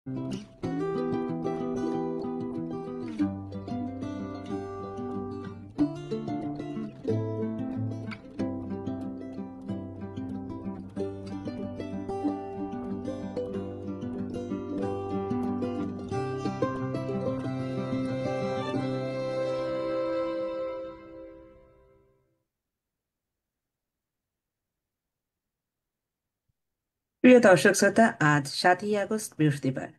প্রিয় দর্শক শ্রোতা, আজ 7ই আগস্ট বৃহস্পতিবার।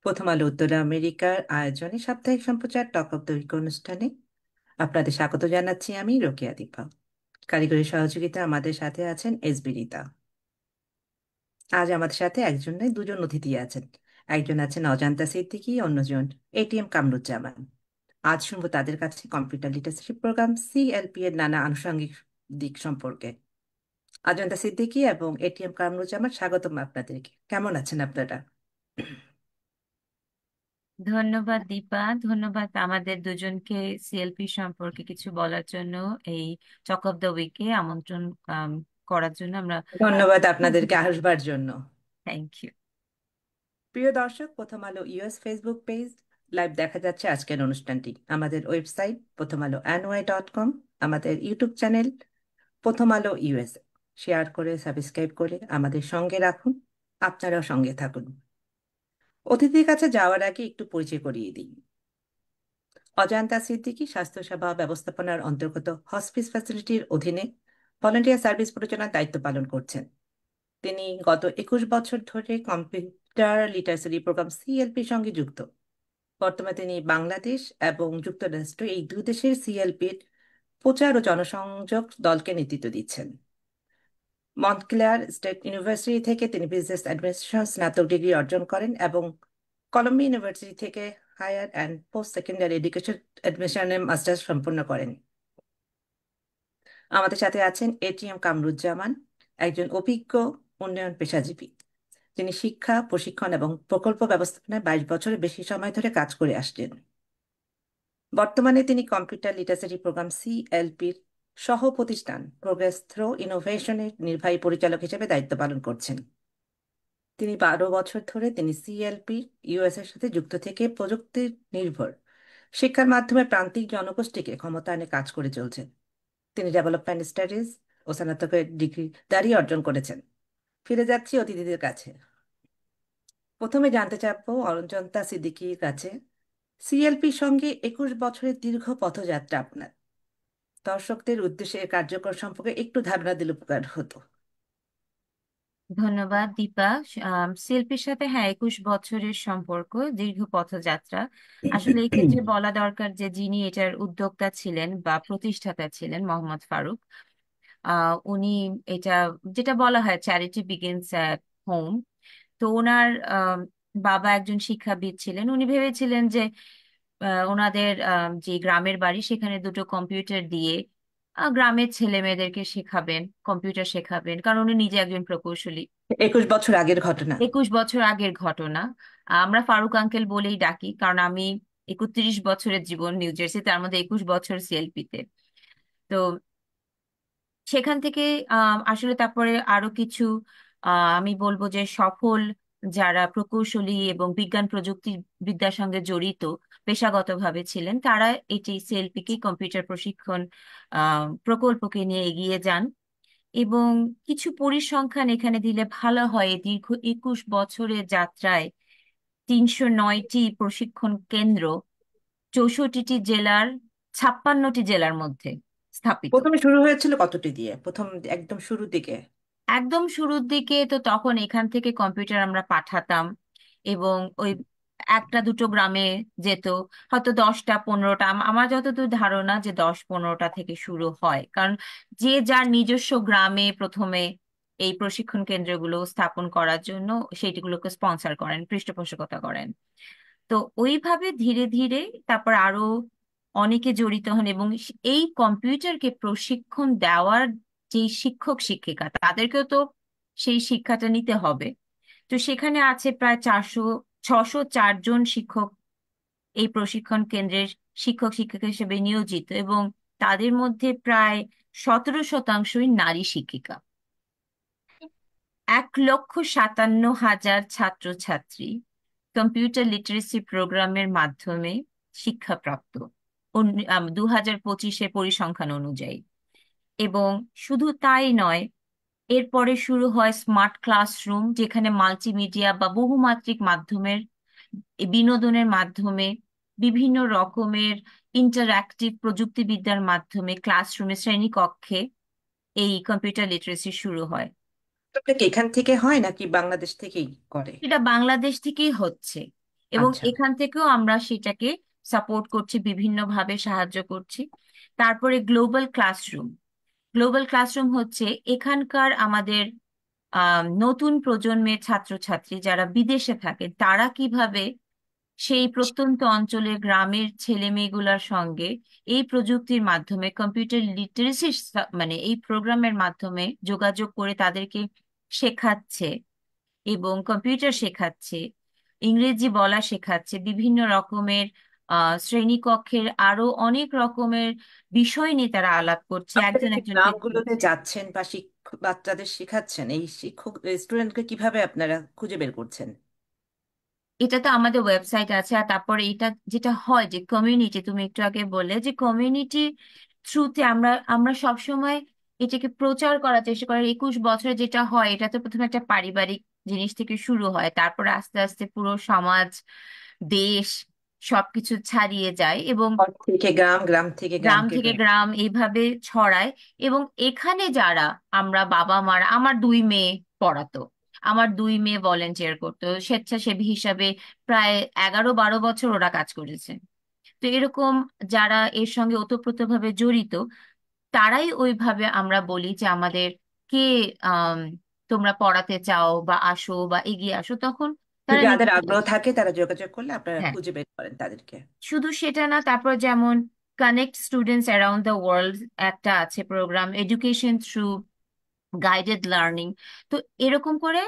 প্রথম আলো উত্তর আমেরিকার আয়োজনে সাপ্তাহিক সম্প্রচার টক অব দ্য উইক অনুষ্ঠানে আপনাদের স্বাগত জানাচ্ছি আমি রোকেয়া দীপা। কারিগরি সহযোগিতা আমাদের সাথে আছেন এসবি রিতা। আজ আমাদের সাথে একজন নয়, দুজন অতিথি আছেন। একজন আছেন অজান্তা সিদ্দিকী, অন্যজন এটিএম কামরুজ্জামান। আজ শুনবো তাদের কাছে কম্পিউটার লিটারেসি প্রোগ্রাম সিএলপি এর নানা আনুষঙ্গিক দিক সম্পর্কে। অজন্তা সিদ্দিকী এবং এটিএম কামরুজ্জামান, স্বাগতম আপনাদেরকে। কেমন আছেন আপনারা? ধন্যবাদ দীপা। ধন্যবাদ আমাদের দুজনকে সিএলপি সম্পর্কে কিছু বলার জন্য এই টক অফ দ্য উইকে আমন্ত্রণ আম, করার জন্য আমরা ধন্যবাদ খুব আপনাদেরকে আসবার জন্য। Thank you. প্রিয় দর্শক, প্রথম আলো ইউএস ফেসবুক পেজ লাইভ দেখা যাচ্ছে আজকের অনুষ্ঠানটি। আমাদের ওয়েবসাইট prothomalo.ny.com, আমাদের ইউটিউব চ্যানেল প্রথম আলো ইউএস শেয়ার করে সাবস্ক্রাইব করে আমাদের সঙ্গে রাখুন। আপনারাও সঙ্গে থাকুন। অতিথির কাছে যাওয়ার আগে একটু পরিচয় করিয়ে দিই। অজন্তা সিদ্দিকী স্বাস্থ্যসেবা ব্যবস্থাপনার অন্তর্গত হসপিস ফ্যাসিলিটির অধীনে ভলান্টিয়ার সার্ভিস পরিচালনার দায়িত্ব পালন করছেন। তিনি গত 21 বছর ধরে কম্পিউটার লিটারেসি প্রোগ্রাম সিএলপির সঙ্গে যুক্ত। বর্তমানে তিনি বাংলাদেশ এবং যুক্তরাষ্ট্র এই দুই দেশের সিএলপির প্রচার ও জনসংযোগ দলকে নেতৃত্ব দিচ্ছেন। মন্টক্লেয়ার স্টেট ইউনিভার্সিটি থেকে তিনি বিজনেস অ্যাডমিনিস্ট্রেশন স্নাতক ডিগ্রি অর্জন করেন এবং কলম্বিয়া ইউনিভার্সিটি থেকে higher and post secondary education অ্যাডমিশনে মাস্টার্স সম্পন্ন করেন। আমাদের সাথে আছেন এটিএম কামরুজ্জামান, একজন অভিজ্ঞ উন্নয়ন পেশাজীবী। তিনি শিক্ষা, প্রশিক্ষণ এবং প্রকল্প ব্যবস্থাপনায় 22 বছরের বেশি সময় ধরে কাজ করে আসছেন। বর্তমানে তিনি কম্পিউটার লিটারেসি প্রোগ্রাম সিএলপির সহ প্রতিষ্ঠান প্রোগ্রেস থ্রো ইনোভেশনের নির্বাহী পরিচালক হিসেবে দায়িত্ব পালন করছেন। তিনি 12 বছর ধরে তিনি সিএলপি ইউএস এর সাথে যুক্ত থেকে প্রযুক্তি নির্ভর শিক্ষার মাধ্যমে প্রান্তিক জনগোষ্ঠীকে ক্ষমতায়নে কাজ করে চলছেন। তিনি ডেভেলপমেন্ট স্টাডিজ ও স্নাতকের ডিগ্রি দাঁড়িয়ে অর্জন করেছেন। ফিরে যাচ্ছি অতিথিদের কাছে। প্রথমে জানতে চাবো অরঞ্জনতা সিদ্দিকীর কাছে, সিএলপির সঙ্গে 21 বছরের দীর্ঘ পথযাত্রা আপনার। দর্শকদের উদ্দেশ্যে এর কার্যকর সম্পর্কে একটু ধারণা দিলে উপকার হতো। ধন্যবাদ দীপা। শিল্পীর সাথে হ্যাঁ 21 বছরের সম্পর্ক, দীর্ঘ পথযাত্রা। আসলে এই ক্ষেত্রে বলা দরকার যে যিনি এটার উদ্যোক্তা ছিলেন বা প্রতিষ্ঠাতা ছিলেন মোহাম্মদ ফারুক। উনি এটা যেটা বলা হয় চ্যারিটি বিগিনস অ্যাট হোম। তো ওনার বাবা একজন শিক্ষাবিদ ছিলেন। উনি ভেবেছিলেন যে ওনাদের যে গ্রামের বাড়ি সেখানে দুটো কম্পিউটার দিয়ে গ্রামের ছেলে মেয়েদেরকে শেখাবেন, কম্পিউটার শেখাবেন, কারণ উনি নিজে একজন প্রকৌশলী। 21 বছর আগের ঘটনা। 21 বছর আগের ঘটনা। আমরা ফারুক আঙ্কেল বলেই ডাকি, কারণ আমি 31 বছরের জীবন নিউ জার্সি, তার মধ্যে 21 বছর সিএলপিতে। তো সেখান থেকে আসলে তারপরে আরো কিছু আমি বলবো যে সফল যারা প্রকৌশলী এবং বিজ্ঞান প্রযুক্তি বিদ্যার সঙ্গে জড়িত পেশাগতভাবে ছিলেন, তারা এটি সিএলপি কে কম্পিউটার প্রশিক্ষণ প্রকল্পকে নিয়ে এগিয়ে যান। এবং কিছু পরিসংখ্যান এখানে দিলে ভালো হয়। এই দীর্ঘ 21 বছরের যাত্রায় 309টি প্রশিক্ষণ কেন্দ্র 64টি জেলার 56টি জেলার মধ্যে স্থাপিত। প্রথমে শুরু হয়েছিল কতটি দিয়ে, প্রথম একদম শুরুর দিকে? একদম শুরুর দিকে তো তখন এখান থেকে কম্পিউটার আমরা পাঠাতাম, এবং ওই একটা দুটো গ্রামে যেত, হয়তো 10টা 15টা। আমার যতদূর ধারণা যে 10 15টা থেকে শুরু হয়, কারণ যে যার নিজস্ব গ্রামে প্রথমে এই প্রশিক্ষণ কেন্দ্রগুলো স্থাপন করার জন্য সেইগুলোকে স্পন্সর করেন, পৃষ্ঠপোষকতা করেন। তো ওইভাবে ধীরে ধীরে তারপর আরো অনেকে জড়িত হন, এবং এই কম্পিউটারকে প্রশিক্ষণ দেওয়ার যে শিক্ষক শিক্ষিকা তাদেরকেও তো সেই শিক্ষাটা নিতে হবে। তো সেখানে আছে প্রায় 604 জন শিক্ষক এই প্রশিক্ষণ কেন্দ্রের শিক্ষক শিক্ষিকা হিসেবে নিয়োজিত, এবং তাদের মধ্যে প্রায় 17শতাংশই নারী শিক্ষিকা। 1,57,000 ছাত্রছাত্রী, কম্পিউটার লিটারেসি প্রোগ্রামের মাধ্যমে শিক্ষাপ্রাপ্ত 2025 পরিসংখ্যান অনুযায়ী। এবং শুধু তাই নয়, এরপরে শুরু হয় স্মার্ট ক্লাসরুম, যেখানে মাল্টিমিডিয়া বা বহুমাত্রিক মাধ্যমের বিনোদনের মাধ্যমে বিভিন্ন রকমের ইন্টারঅ্যাক্টিভ প্রযুক্তিবিদ্যার মাধ্যমে ক্লাসরুমে শ্রেণীকক্ষে এই কম্পিউটার লিটারেসি শুরু হয়। আপনাকে কি এখান থেকে হয় নাকি বাংলাদেশ থেকেই করে? এটা বাংলাদেশ থেকেই হচ্ছে, এবং আচ্ছা। এখান থেকেও আমরা সেটাকে সাপোর্ট করছি, বিভিন্নভাবে সাহায্য করছি। তারপরে গ্লোবাল ক্লাসরুম। গ্লোবাল ক্লাসরুম হচ্ছে এখানকার আমাদের নতুন প্রজন্মের ছাত্রছাত্রী যারা বিদেশে থাকে, তারা কিভাবে সেই প্রত্যন্ত অঞ্চলের গ্রামের ছেলে মেয়েগুলোর সঙ্গে এই প্রযুক্তির মাধ্যমে কম্পিউটার লিটারেসি, মানে এই প্রোগ্রামের মাধ্যমে যোগাযোগ করে তাদেরকে শেখাচ্ছে, এবং কম্পিউটার শেখাচ্ছে, ইংরেজি বলা শেখাচ্ছে, বিভিন্ন রকমের শ্রেণীকক্ষের আরো অনেক রকমের বিষয় নিয়ে তারা আলাপ করছে আপনারা একজন যে একজনকে গ্রামগুলোতে চিনছে। যাচ্ছেন বা শিক্ষক বাচ্চাদের শেখাচ্ছেন, এই শিক্ষক স্টুডেন্টকে কিভাবে আপনারা খুঁজে বের করছেন? এটা তো আমাদের ওয়েবসাইট আছে। আর তারপরে এটা যেটা হয় যে কমিউনিটি, তুমি একটু আগে বললে যে কমিউনিটি থ্রুতে আমরা আমরা সবসময় এটাকে প্রচার করার চেষ্টা করি। 21 বছরে যেটা হয়, এটা তো প্রথমে একটা পারিবারিক জিনিস থেকে শুরু হয়, তারপরে আস্তে আস্তে পুরো সমাজ, দেশ সবকিছু ছাড়িয়ে যায়, এবং ঘর থেকে গ্রাম, গ্রাম থেকে গ্রাম গ্রামকে থেকে গ্রাম। গ্রাম এইভাবে ছড়ায়। এবং এখানে যারা, আমরা বাবা মারা, আমার 2 মেয়ে পড়াতো, আমার 2 মেয়ে ভলেন্টিয়ার করতো স্বেচ্ছাসেবী হিসাবে, প্রায় 11-12 বছর ওরা কাজ করেছে। তো এরকম যারা এর সঙ্গে ওতপ্রোতভাবে জড়িত, তারাই ওইভাবে আমরা বলি যে আমাদের কে আম, তোমরা পড়াতে চাও বা আসো বা এগিয়ে আসো, তখন তারা যাদের নিজেরা আগ্রহ আসে। থাকে তারা যোগাযোগ করলে আপনারা হ্যাঁ, খুঁজে বের করেন তাদেরকে। শুধু সেটা না, তারপর যেমন connect students around the world একটা আছে program, education through guided learning. তো এরকম করে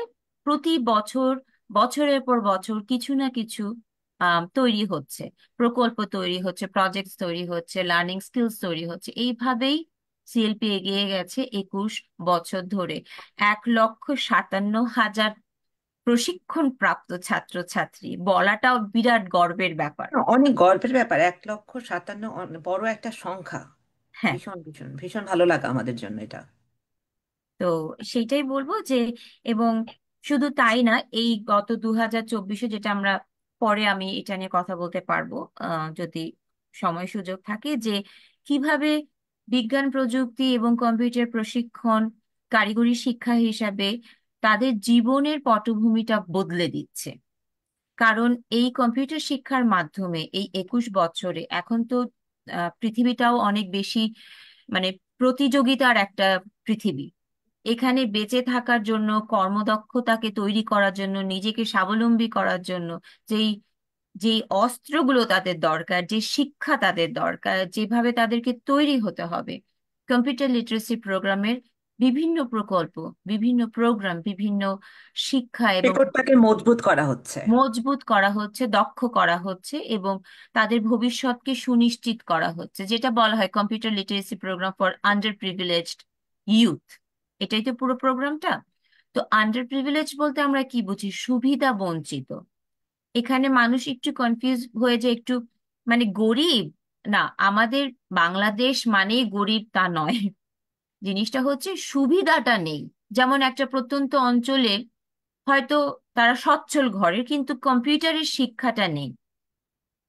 প্রতি বছর, বছরের পর বছর কিছু না কিছু তৈরি হচ্ছে, প্রকল্প তৈরি হচ্ছে, প্রজেক্ট তৈরি হচ্ছে, লার্নিং স্কিলস তৈরি হচ্ছে। এইভাবেই সিএলপি এগিয়ে গেছে 21 বছর ধরে। 1,57,000 প্রশিক্ষণ প্রাপ্ত ছাত্রছাত্রী বলাটাও বিরাট গর্বের ব্যাপার। না, অনেক গর্বের ব্যাপার, 1,57,000 বড় একটা সংখ্যা। হ্যাঁ, ভীষণ ভীষণ ভীষণ ভালো লাগা আমাদের জন্য এটা। তো সেইটাই বলবো যে, এবং শুধু তাই না, এই গত 2024-এ, যেটা আমরা পরে আমি এটা নিয়ে কথা বলতে পারবো যদি সময় সুযোগ থাকে, যে কিভাবে বিজ্ঞান প্রযুক্তি এবং কম্পিউটার প্রশিক্ষণ কারিগরি শিক্ষা হিসাবে তাদের জীবনের পটভূমিটা বদলে দিচ্ছে। কারণ এই কম্পিউটার শিক্ষার মাধ্যমে এই 21 বছরে, এখন তো পৃথিবীটাও অনেক বেশি, মানে প্রতিযোগিতার একটা পৃথিবী। এখানে বেঁচে থাকার জন্য, কর্মদক্ষতাকে তৈরি করার জন্য, নিজেকে স্বাবলম্বী করার জন্য যেই যেই অস্ত্রগুলো তাদের দরকার, যে শিক্ষা তাদের দরকার, যেভাবে তাদেরকে তৈরি হতে হবে, কম্পিউটার লিটারেসি প্রোগ্রামের বিভিন্ন প্রকল্প, বিভিন্ন প্রোগ্রাম, বিভিন্ন শিক্ষা এবং রেকর্ডটাকে মজবুত করা হচ্ছে। মজবুত করা হচ্ছে, দক্ষ করা হচ্ছে, এবং তাদের ভবিষ্যৎকে সুনিশ্চিত করা হচ্ছে, যেটা বলা হয় computer literacy program for underprivileged youth. এটাই তো পুরো প্রোগ্রামটা। তো আন্ডার প্রিভিলেজ বলতে আমরা কি বুঝি? সুবিধা বঞ্চিত। এখানে মানুষ একটু কনফিউজ হয়ে যায়, একটু, মানে গরিব না, আমাদের বাংলাদেশ মানেই গরিব তা নয়। জিনিসটা হচ্ছে সুবিধাটা নেই। যেমন একটা প্রত্যন্ত অঞ্চলে হয়তো তারা সচ্ছল ঘরের, কিন্তু কম্পিউটারের শিক্ষাটা নেই,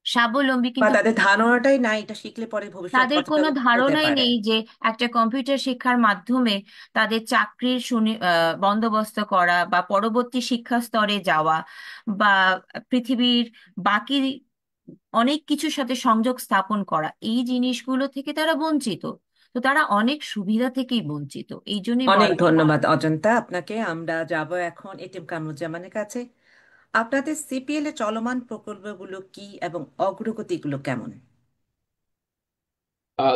স্বাবলম্বী বা কিন্তু তাদের ধারণাটাই নাই এটা শিখলে পরে ভবিষ্যৎ তাদের কতটা কোনো উন্নত হতে ধারণাই পারে। নেই যে একটা কম্পিউটার শিক্ষার মাধ্যমে তাদের চাকরির বন্দোবস্ত করা, বা পরবর্তী শিক্ষা স্তরে যাওয়া, বা পৃথিবীর বাকি অনেক কিছুর সাথে সংযোগ স্থাপন করা, এই জিনিসগুলো থেকে তারা বঞ্চিত। তো তারা অনেক সুবিধা থেকেই বঞ্চিত, এই জন্যই অনেক বলা। ধন্যবাদ অজন্তা আপনাকে। আমরা যাব এখন এটিএম কামরুজ্জামানের কাছে। আপনাদের সিপিএল এর চলমান প্রকল্পগুলো কি এবং অগ্রগতিগুলো কেমন?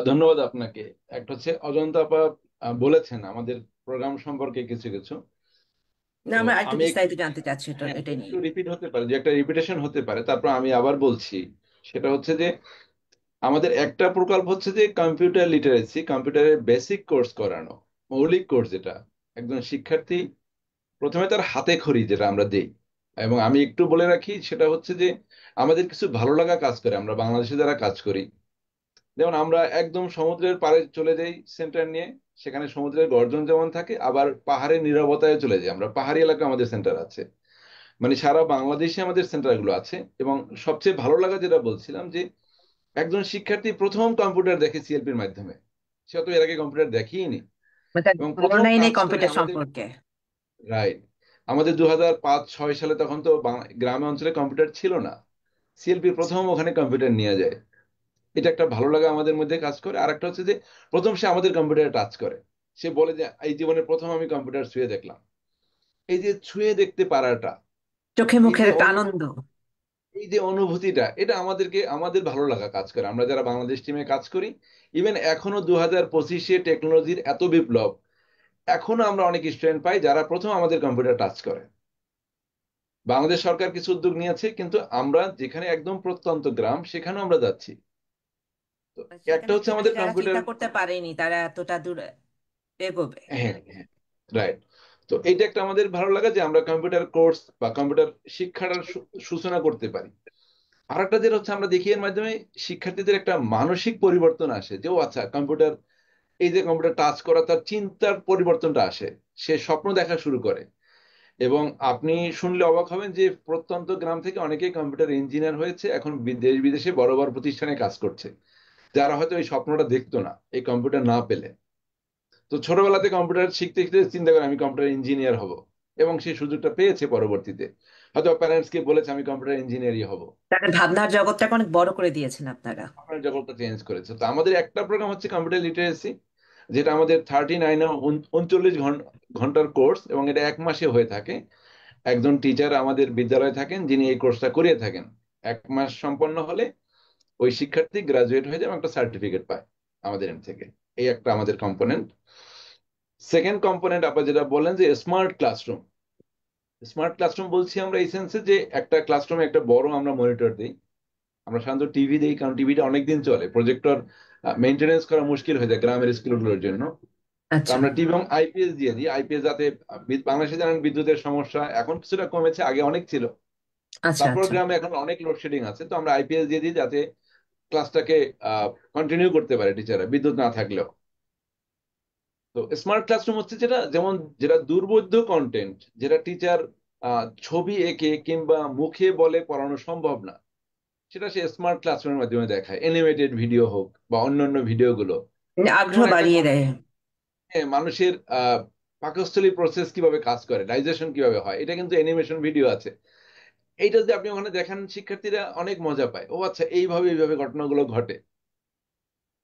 ধন্যবাদ আপনাকে। একটা হচ্ছে অজন্তা আপা বলেছেন আমাদের প্রোগ্রাম সম্পর্কে কিছু কিছু। না, তো আমরা একটু আমি বিস্তারিত জানতে চাচ্ছি এটা হ্যাঁ, এটা একটু নিয়ে। রিপিট হতে পারে, যে একটা রিপিটেশন হতে পারে, তারপর আমি আবার বলছি। সেটা হচ্ছে যে আমাদের একটা প্রকল্প হচ্ছে যে কম্পিউটার লিটারেসি, কম্পিউটারের বেসিক কোর্স করানো, মৌলিক কোর্স, যেটা একজন শিক্ষার্থী প্রথমে তার হাতে খড়ি যেটা আমরা দেই, এবং আমি একটু বলে রাখি, সেটা হচ্ছে যে আমাদের কিছু ভালো লাগা কাজ করে আমরা বাংলাদেশে যারা কাজ করি। যেমন আমরা একদম সমুদ্রের পাড়ে চলে যাই সেন্টার নিয়ে, সেখানে সমুদ্রের গর্জন যেমন থাকে, আবার পাহাড়ের নীরবতায় চলে যাই আমরা, পাহাড়ি এলাকা আমাদের সেন্টার আছে, মানে সারা বাংলাদেশে আমাদের সেন্টারগুলো আছে। এবং সবচেয়ে ভালো লাগা যেটা বলছিলাম, যে একজন শিক্ষার্থী প্রথম কম্পিউটার দেখে সিএলপির মাধ্যমে, সে তো এর আগে কম্পিউটার দেখেইনি, মানে এবং প্রথম ধারণাই নেই কাজ করে কম্পিউটার আমাদের। সম্পর্কে। রাইট। আমাদের 2005-6 সালে তখন তো গ্রামে অঞ্চলে কম্পিউটার ছিল না, সিএলপি প্রথম ওখানে কম্পিউটার নিয়ে যায়। এটা একটা ভালো লাগা আমাদের মধ্যে কাজ করে। আর একটা হচ্ছে যে প্রথম সে আমাদের কম্পিউটারে টাচ করে, সে বলে যে এই জীবনে প্রথম আমি কম্পিউটার ছুঁয়ে দেখলাম। এই যে ছুঁয়ে দেখতে পারাটা, চোখে এই মুখের যে একটা আনন্দ। এই যে অনুভূতিটা, এটা আমাদেরকে আমাদের ভালো লাগা কাজ করে আমরা যারা বাংলাদেশ টিমে কাজ করি। ইভেন এখনো 2025-এ টেকনোলজির এত বিপ্লব, এখনো আমরা অনেক স্টুডেন্ট পাই যারা প্রথম আমাদের কম্পিউটার টাচ করে। বাংলাদেশ সরকার কিছু উদ্যোগ নিয়েছে, কিন্তু আমরা যেখানে একদম প্রত্যন্ত গ্রাম সেখানেও আমরা যাচ্ছি। তো একটা সেখানে হচ্ছে মানে আমাদের যারা কম্পিউটার। চিন্তা করতে পারেনি তারা এতটা দূর এগোবে। হ্যাঁ, হ্যাঁ, রাইট। তো এইটা একটা আমাদের ভালো লাগা যে আমরা কম্পিউটার কোর্স বা কম্পিউটার শিক্ষার সূচনা করতে পারি। আর একটা যেটা হচ্ছে আমরা দেখি এর মাধ্যমে শিক্ষার্থীদের একটা মানসিক পরিবর্তন আসে, যে ও আচ্ছা কম্পিউটার, এই যে কম্পিউটার টাচ করা, তার চিন্তার পরিবর্তনটা আসে, সে স্বপ্ন দেখা শুরু করে। এবং আপনি শুনলে অবাক হবেন যে প্রত্যন্ত গ্রাম থেকে অনেকেই কম্পিউটার ইঞ্জিনিয়ার হয়েছে, এখন দেশ বিদেশে বড় বড় প্রতিষ্ঠানে কাজ করছে, যারা হয়তো এই স্বপ্নটা দেখতো না এই কম্পিউটার না পেলে। তো ছোটবেলাতে কম্পিউটার শিখতে শিখতে চিন্তা করে আমি কম্পিউটার ইঞ্জিনিয়ার হব, এবং সেই সুযোগটা পেয়েছে পরবর্তীতে, হয়তো প্যারেন্টস কে বলেছে আমি কম্পিউটার ইঞ্জিনিয়ারই হব। তাদের ভাবনার জগৎটাকে অনেক বড় করে দিয়েছেন আপনারা। আপনার জগৎটা চেঞ্জ করেছে। তো আমাদের একটা প্রোগ্রাম হচ্ছে কম্পিউটার লিটারেসি, যেটা আমাদের 39 ঘন্টার কোর্স, এবং এটা 1 মাসে হয়ে থাকে। একজন টিচার আমাদের বিদ্যালয়ে থাকেন যিনি এই কোর্সটা করিয়ে থাকেন। 1 মাস সম্পন্ন হলে ওই শিক্ষার্থী গ্রাজুয়েট হয়ে যায় এবং একটা সার্টিফিকেট পায় আমাদের এম থেকে। এই একটা আমাদের কম্পোনেন্ট। সেকেন্ড কম্পোনেন্ট আপনার যেটা বললেন যে স্মার্ট ক্লাসরুম। স্মার্ট ক্লাসরুম বলছি আমরা এই সেন্সে যে একটা ক্লাসরুমে একটা বড় আমরা মনিটর দিই। আমরা সাধারণত টিভি দিই, কারণ টিভিটা অনেকদিন চলে, প্রজেক্টর মেনটেনেন্স করা মুশকিল হয়ে যায় গ্রামের স্কুলগুলোর জন্য। তো আচ্ছা আমরা টিভি এবং আইপিএস দিয়ে দিই, আইপিএস যাতে বাংলাদেশে জানেন বিদ্যুতের সমস্যা এখন কিছুটা কমেছে, আগে অনেক ছিল। আচ্ছা তারপর আচ্ছা। গ্রামে এখন অনেক লোডশেডিং আছে, তো আমরা আইপিএস দিয়ে দিই যাতে ক্লাসটাকে কন্টিনিউ করতে পারে টিচাররা বিদ্যুৎ না থাকলেও। তো স্মার্ট ক্লাসরুম হচ্ছে যেটা, যেমন যেটা দুর্বোধ্য কন্টেন্ট, যেটা টিচার ছবি এঁকে কিংবা মুখে বলে পড়ানো সম্ভব না, সেটা সে স্মার্ট ক্লাসরুমের মাধ্যমে দেখায়, অ্যানিমেটেড ভিডিও হোক বা অন্যান্য ভিডিওগুলো। মানে আগ্রহ যেমন একটা বাড়িয়ে দেয়। মানুষের পাকস্থলী প্রসেস কিভাবে কাজ করে, ডাইজেশন কিভাবে হয়, এটা কিন্তু অ্যানিমেশন ভিডিও আছে। এইটা যদি আপনি ওখানে দেখেন, শিক্ষার্থীরা অনেক মজা পায়, ও আচ্ছা এইভাবে এইভাবে ঘটনাগুলো ঘটে।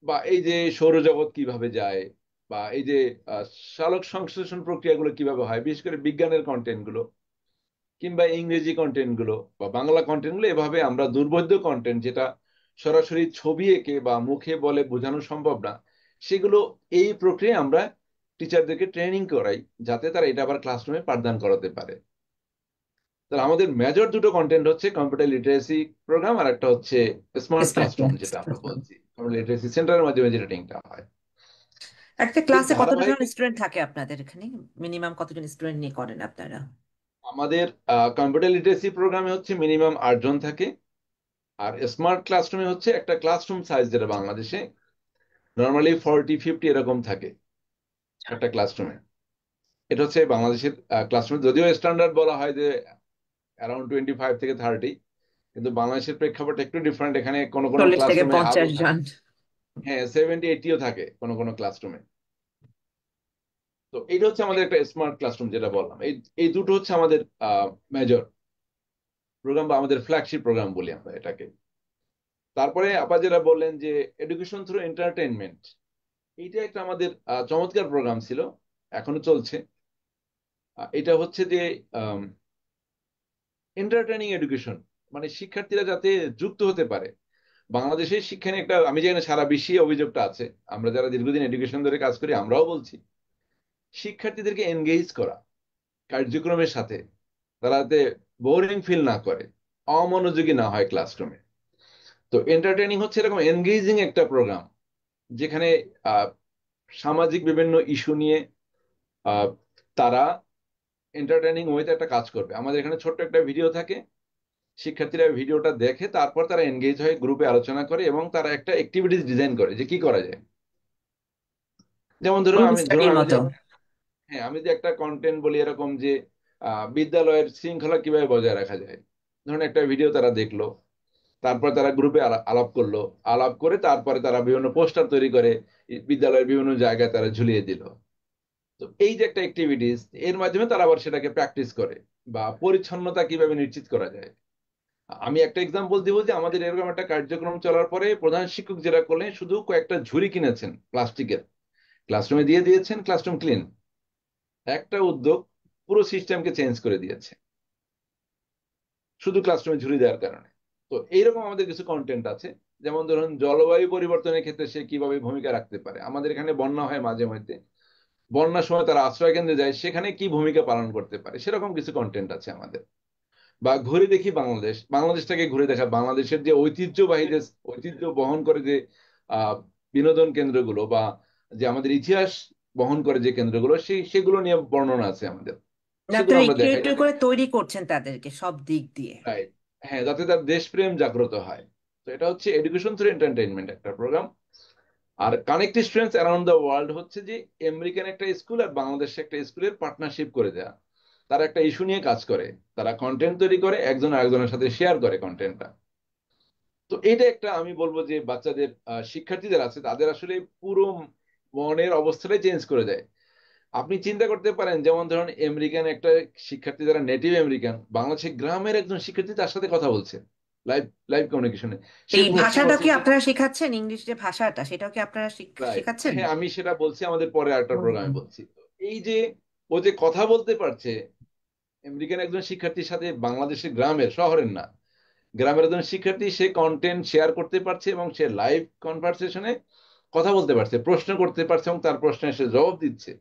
বা এই যে সৌরজগৎ কিভাবে যায়, বা এই যে আহ, সালোক সংশ্লেষণ প্রক্রিয়াগুলো কিভাবে হয়, বিশেষ করে বিজ্ঞানের কন্টেন্ট গুলো কিংবা ইংরেজি কন্টেন্ট গুলো বা বাংলা কন্টেন্ট গুলো, এভাবে আমরা দুর্বোধ্য কন্টেন্ট, যেটা সরাসরি ছবি এঁকে বা মুখে বলে বোঝানো সম্ভব না, সেগুলো এই প্রক্রিয়ায় আমরা টিচারদেরকে ট্রেনিং করাই, যাতে তারা এটা আবার ক্লাসরুমে পাঠদান করাতে পারে। তাহলে আমাদের মেজর দুটো কন্টেন্ট হচ্ছে কম্পিউটার লিটারেসি প্রোগ্রাম, আর একটা হচ্ছে স্মার্ট স্মার্ট ক্লাসরুম, ক্লাস। যেটা আমরা বলছি কম্পিউটার লিটারেসি সেন্টারের মাধ্যমে যে ট্রেনিংটা হয়। একটা এর ক্লাসে কতজন ধারাবাহিক স্টুডেন্ট থাকে আপনাদের এখানে? মিনিমাম কতজন স্টুডেন্ট নিয়ে করেন আপনারা? আমাদের কম্পিউটার লিটারেসি প্রোগ্রামে হচ্ছে মিনিমাম 8 জন থাকে। আর স্মার্ট ক্লাসরুমে হচ্ছে একটা ক্লাসরুম সাইজ যেটা বাংলাদেশে নর্মালি 40-50 এরকম থাকে একটা ক্লাসরুমে। এটা হচ্ছে বাংলাদেশের ক্লাসরুমে, যদিও স্ট্যান্ডার্ড বলা হয় যে অ্যারাউন্ড 25 থেকে 30, কিন্তু বাংলাদেশের প্রেক্ষাপট একটু ডিফারেন্ট, এখানে কোনো কোনো 40 থেকে ক্লাসরুমে আরো 50 থাকে। জন হ্যাঁ, 70-80ও থাকে কোনো কোনো ক্লাসরুমে। তো এটা হচ্ছে আমাদের একটা স্মার্ট ক্লাসরুম যেটা বললাম। এই এই দুটো হচ্ছে আমাদের মেজর প্রোগ্রাম বা আমাদের ফ্ল্যাগশিপ প্রোগ্রাম বলি আমরা এটাকে। তারপরে আপা যেটা বললেন যে এডুকেশন থ্রু এন্টারটেইনমেন্ট, এইটা একটা আমাদের চমৎকার প্রোগ্রাম ছিল, এখনো চলছে। এটা হচ্ছে যে এন্টারটেইনিং এডুকেশন, মানে শিক্ষার্থীরা যাতে যুক্ত হতে পারে। বাংলাদেশের শিক্ষা নিয়ে একটা, আমি জানি না সারা বিশ্বে অভিযোগটা আছে, আমরা যারা দীর্ঘদিন এডুকেশন ধরে কাজ করি আমরাও বলছি, শিক্ষার্থীদেরকে এনগেজ করা কার্যক্রমের সাথে, তারা যাতে বোরিং ফিল না করে, অমনোযোগী না হয় ক্লাসরুমে। তো এন্টারটেইনিং হচ্ছে এরকম এনগেজিং একটা প্রোগ্রাম, যেখানে আহ, সামাজিক বিভিন্ন ইস্যু নিয়ে আহ, তারা এন্টারটেইনিং ওয়েতে একটা কাজ করবে। আমাদের এখানে ছোট্ট একটা ভিডিও থাকে, শিক্ষার্থীরা ভিডিওটা দেখে তারপর তারা এনগেজ হয়ে গ্রুপে আলোচনা করে এবং তারা একটা অ্যাক্টিভিটিস ডিজাইন করে যে কি করা যায়। যেমন ধরুন গ্রুপ আমি ধরুন স্টাডির আমি যে মতো। হ্যাঁ আমি যে একটা কন্টেন্ট বলি এরকম যে বিদ্যালয়ের শৃঙ্খলা কিভাবে বজায় রাখা যায়, ধরুন একটা ভিডিও তারা দেখলো, তারপর তারা গ্রুপে আলাপ করলো, আলাপ করে তারপরে তারা বিভিন্ন পোস্টার তৈরি করে বিদ্যালয়ের বিভিন্ন জায়গায় তারা ঝুলিয়ে দিল। তো এই যে একটা অ্যাক্টিভিটিস, এর মাধ্যমে তারা আবার সেটাকে প্র্যাকটিস করে বা পরিচ্ছন্নতা কিভাবে নিশ্চিত করা যায়। আমি একটা এক্সাম্পল দিব যে আমাদের এরকম একটা কার্যক্রম চলার পরে প্রধান শিক্ষক যেটা করলেন, শুধু কয়েকটা ঝুড়ি কিনেছেন প্লাস্টিকের, ক্লাসরুমে দিয়ে দিয়েছেন, ক্লাসরুম ক্লিন। একটা উদ্যোগ পুরো সিস্টেমকে চেঞ্জ করে দিয়েছে শুধু ক্লাসরুমে ঝুড়ি দেওয়ার কারণে। তো এইরকম আমাদের কিছু কন্টেন্ট আছে। যেমন ধরুন জলবায়ু পরিবর্তনের ক্ষেত্রে সে কিভাবে ভূমিকা রাখতে পারে, আমাদের এখানে বন্যা হয় মাঝে মধ্যে, বন্যার সময় তারা আশ্রয় কেন্দ্রে যায়, সেখানে কি ভূমিকা পালন করতে পারে, সেরকম কিছু কন্টেন্ট আছে আমাদের। বা ঘুরে দেখি বাংলাদেশ, বাংলাদেশটাকে ঘুরে দেখা, বাংলাদেশের যে ঐতিহ্যবাহী যে ঐতিহ্য বহন করে যে আহ বিনোদন কেন্দ্রগুলো বা যে আমাদের ইতিহাস বহন করে যে কেন্দ্রগুলো, সেগুলো নিয়ে বর্ণনা আছে আমাদের, না, সেগুলো আপনারা আমরা একটু দেখাই একটু যাতে করে তৈরি করছেন তাদেরকে সব দিক দিয়ে। রাইট, হ্যাঁ, যাতে তার দেশপ্রেম জাগ্রত হয়। তো এটা হচ্ছে এডুকেশন থ্রু এন্টারটেইনমেন্ট একটা প্রোগ্রাম। আর connect students around the world হচ্ছে যে আমেরিকান একটা স্কুল আর বাংলাদেশের একটা স্কুলের পার্টনারশিপ করে দেয়া। তারা একটা ইস্যু নিয়ে কাজ করে, তারা কন্টেন্ট তৈরি করে, একজন আরেকজনের সাথে শেয়ার করে কন্টেন্টটা। তো এটা একটা আমি বলবো যে বাচ্চাদের শিক্ষার্থীদের আছে তাদের আসলে পুরো মনের অবস্থাটাই চেঞ্জ করে দেয়। আপনি চিন্তা করতে পারেন, যেমন ধরুন আমেরিকান একটা শিক্ষার্থী যারা নেটিভ আমেরিকান, বাংলাদেশের গ্রামের একজন শিক্ষার্থী তার সাথে কথা বলছে লাইভ লাইভ কমিউনিকেশনে, সে এই বুঝতে ভাষাটা পারছে কি সে আপনারা শেখাচ্ছেন? ইংলিশ যে ভাষাটা সেটাও কি আপনারা রাইট। শেখাচ্ছেন? হ্যাঁ আমি সেটা বলছি আমাদের পরে আরেকটা প্রোগ্রামে হুম। বলছি। এই যে ও যে কথা বলতে পারছে আমেরিকান একজন শিক্ষার্থীর সাথে, বাংলাদেশের গ্রামের, শহরের না, গ্রামের একজন শিক্ষার্থী, সে কন্টেন্ট শেয়ার করতে পারছে এবং সে লাইভ কনভারসেশনে কথা বলতে পারছে, প্রশ্ন করতে পারছে এবং তার প্রশ্নের সে জবাব দিচ্ছে।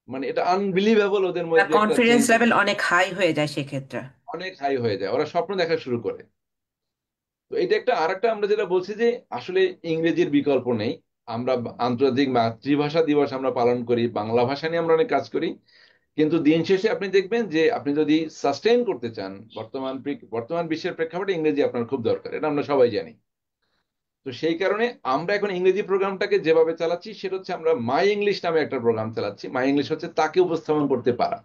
মানে এটা আনবিলিভেবল, ওদের মধ্যে একটা কনফিডেন্স চেঞ্জ লেভেল অনেক হাই হয়ে যায় সেক্ষেত্রে। অনেক হাই হয়ে যায়, ওরা স্বপ্ন দেখা শুরু করে। তো এটা একটা আরেকটা আমরা যেটা বলছি যে আসলে ইংরেজির বিকল্প নেই। আমরা আন্তর্জাতিক মাতৃভাষা দিবস আমরা পালন করি, বাংলা ভাষা নিয়ে আমরা অনেক কাজ করি, কিন্তু দিন শেষে আপনি দেখবেন যে আপনি যদি সাস্টেইন করতে চান বর্তমান বিশ্বের প্রেক্ষাপটে ইংরেজি আপনার খুব দরকার, এটা আমরা সবাই জানি। তো সেই কারণে আমরা এখন ইংরেজি প্রোগ্রামটাকে যেভাবে চালাচ্ছি সেটা হচ্ছে আমরা মাই ইংলিশ নামে একটা প্রোগ্রাম চালাচ্ছি। মাই ইংলিশ হচ্ছে তাকে উপস্থাপন করতে পারা,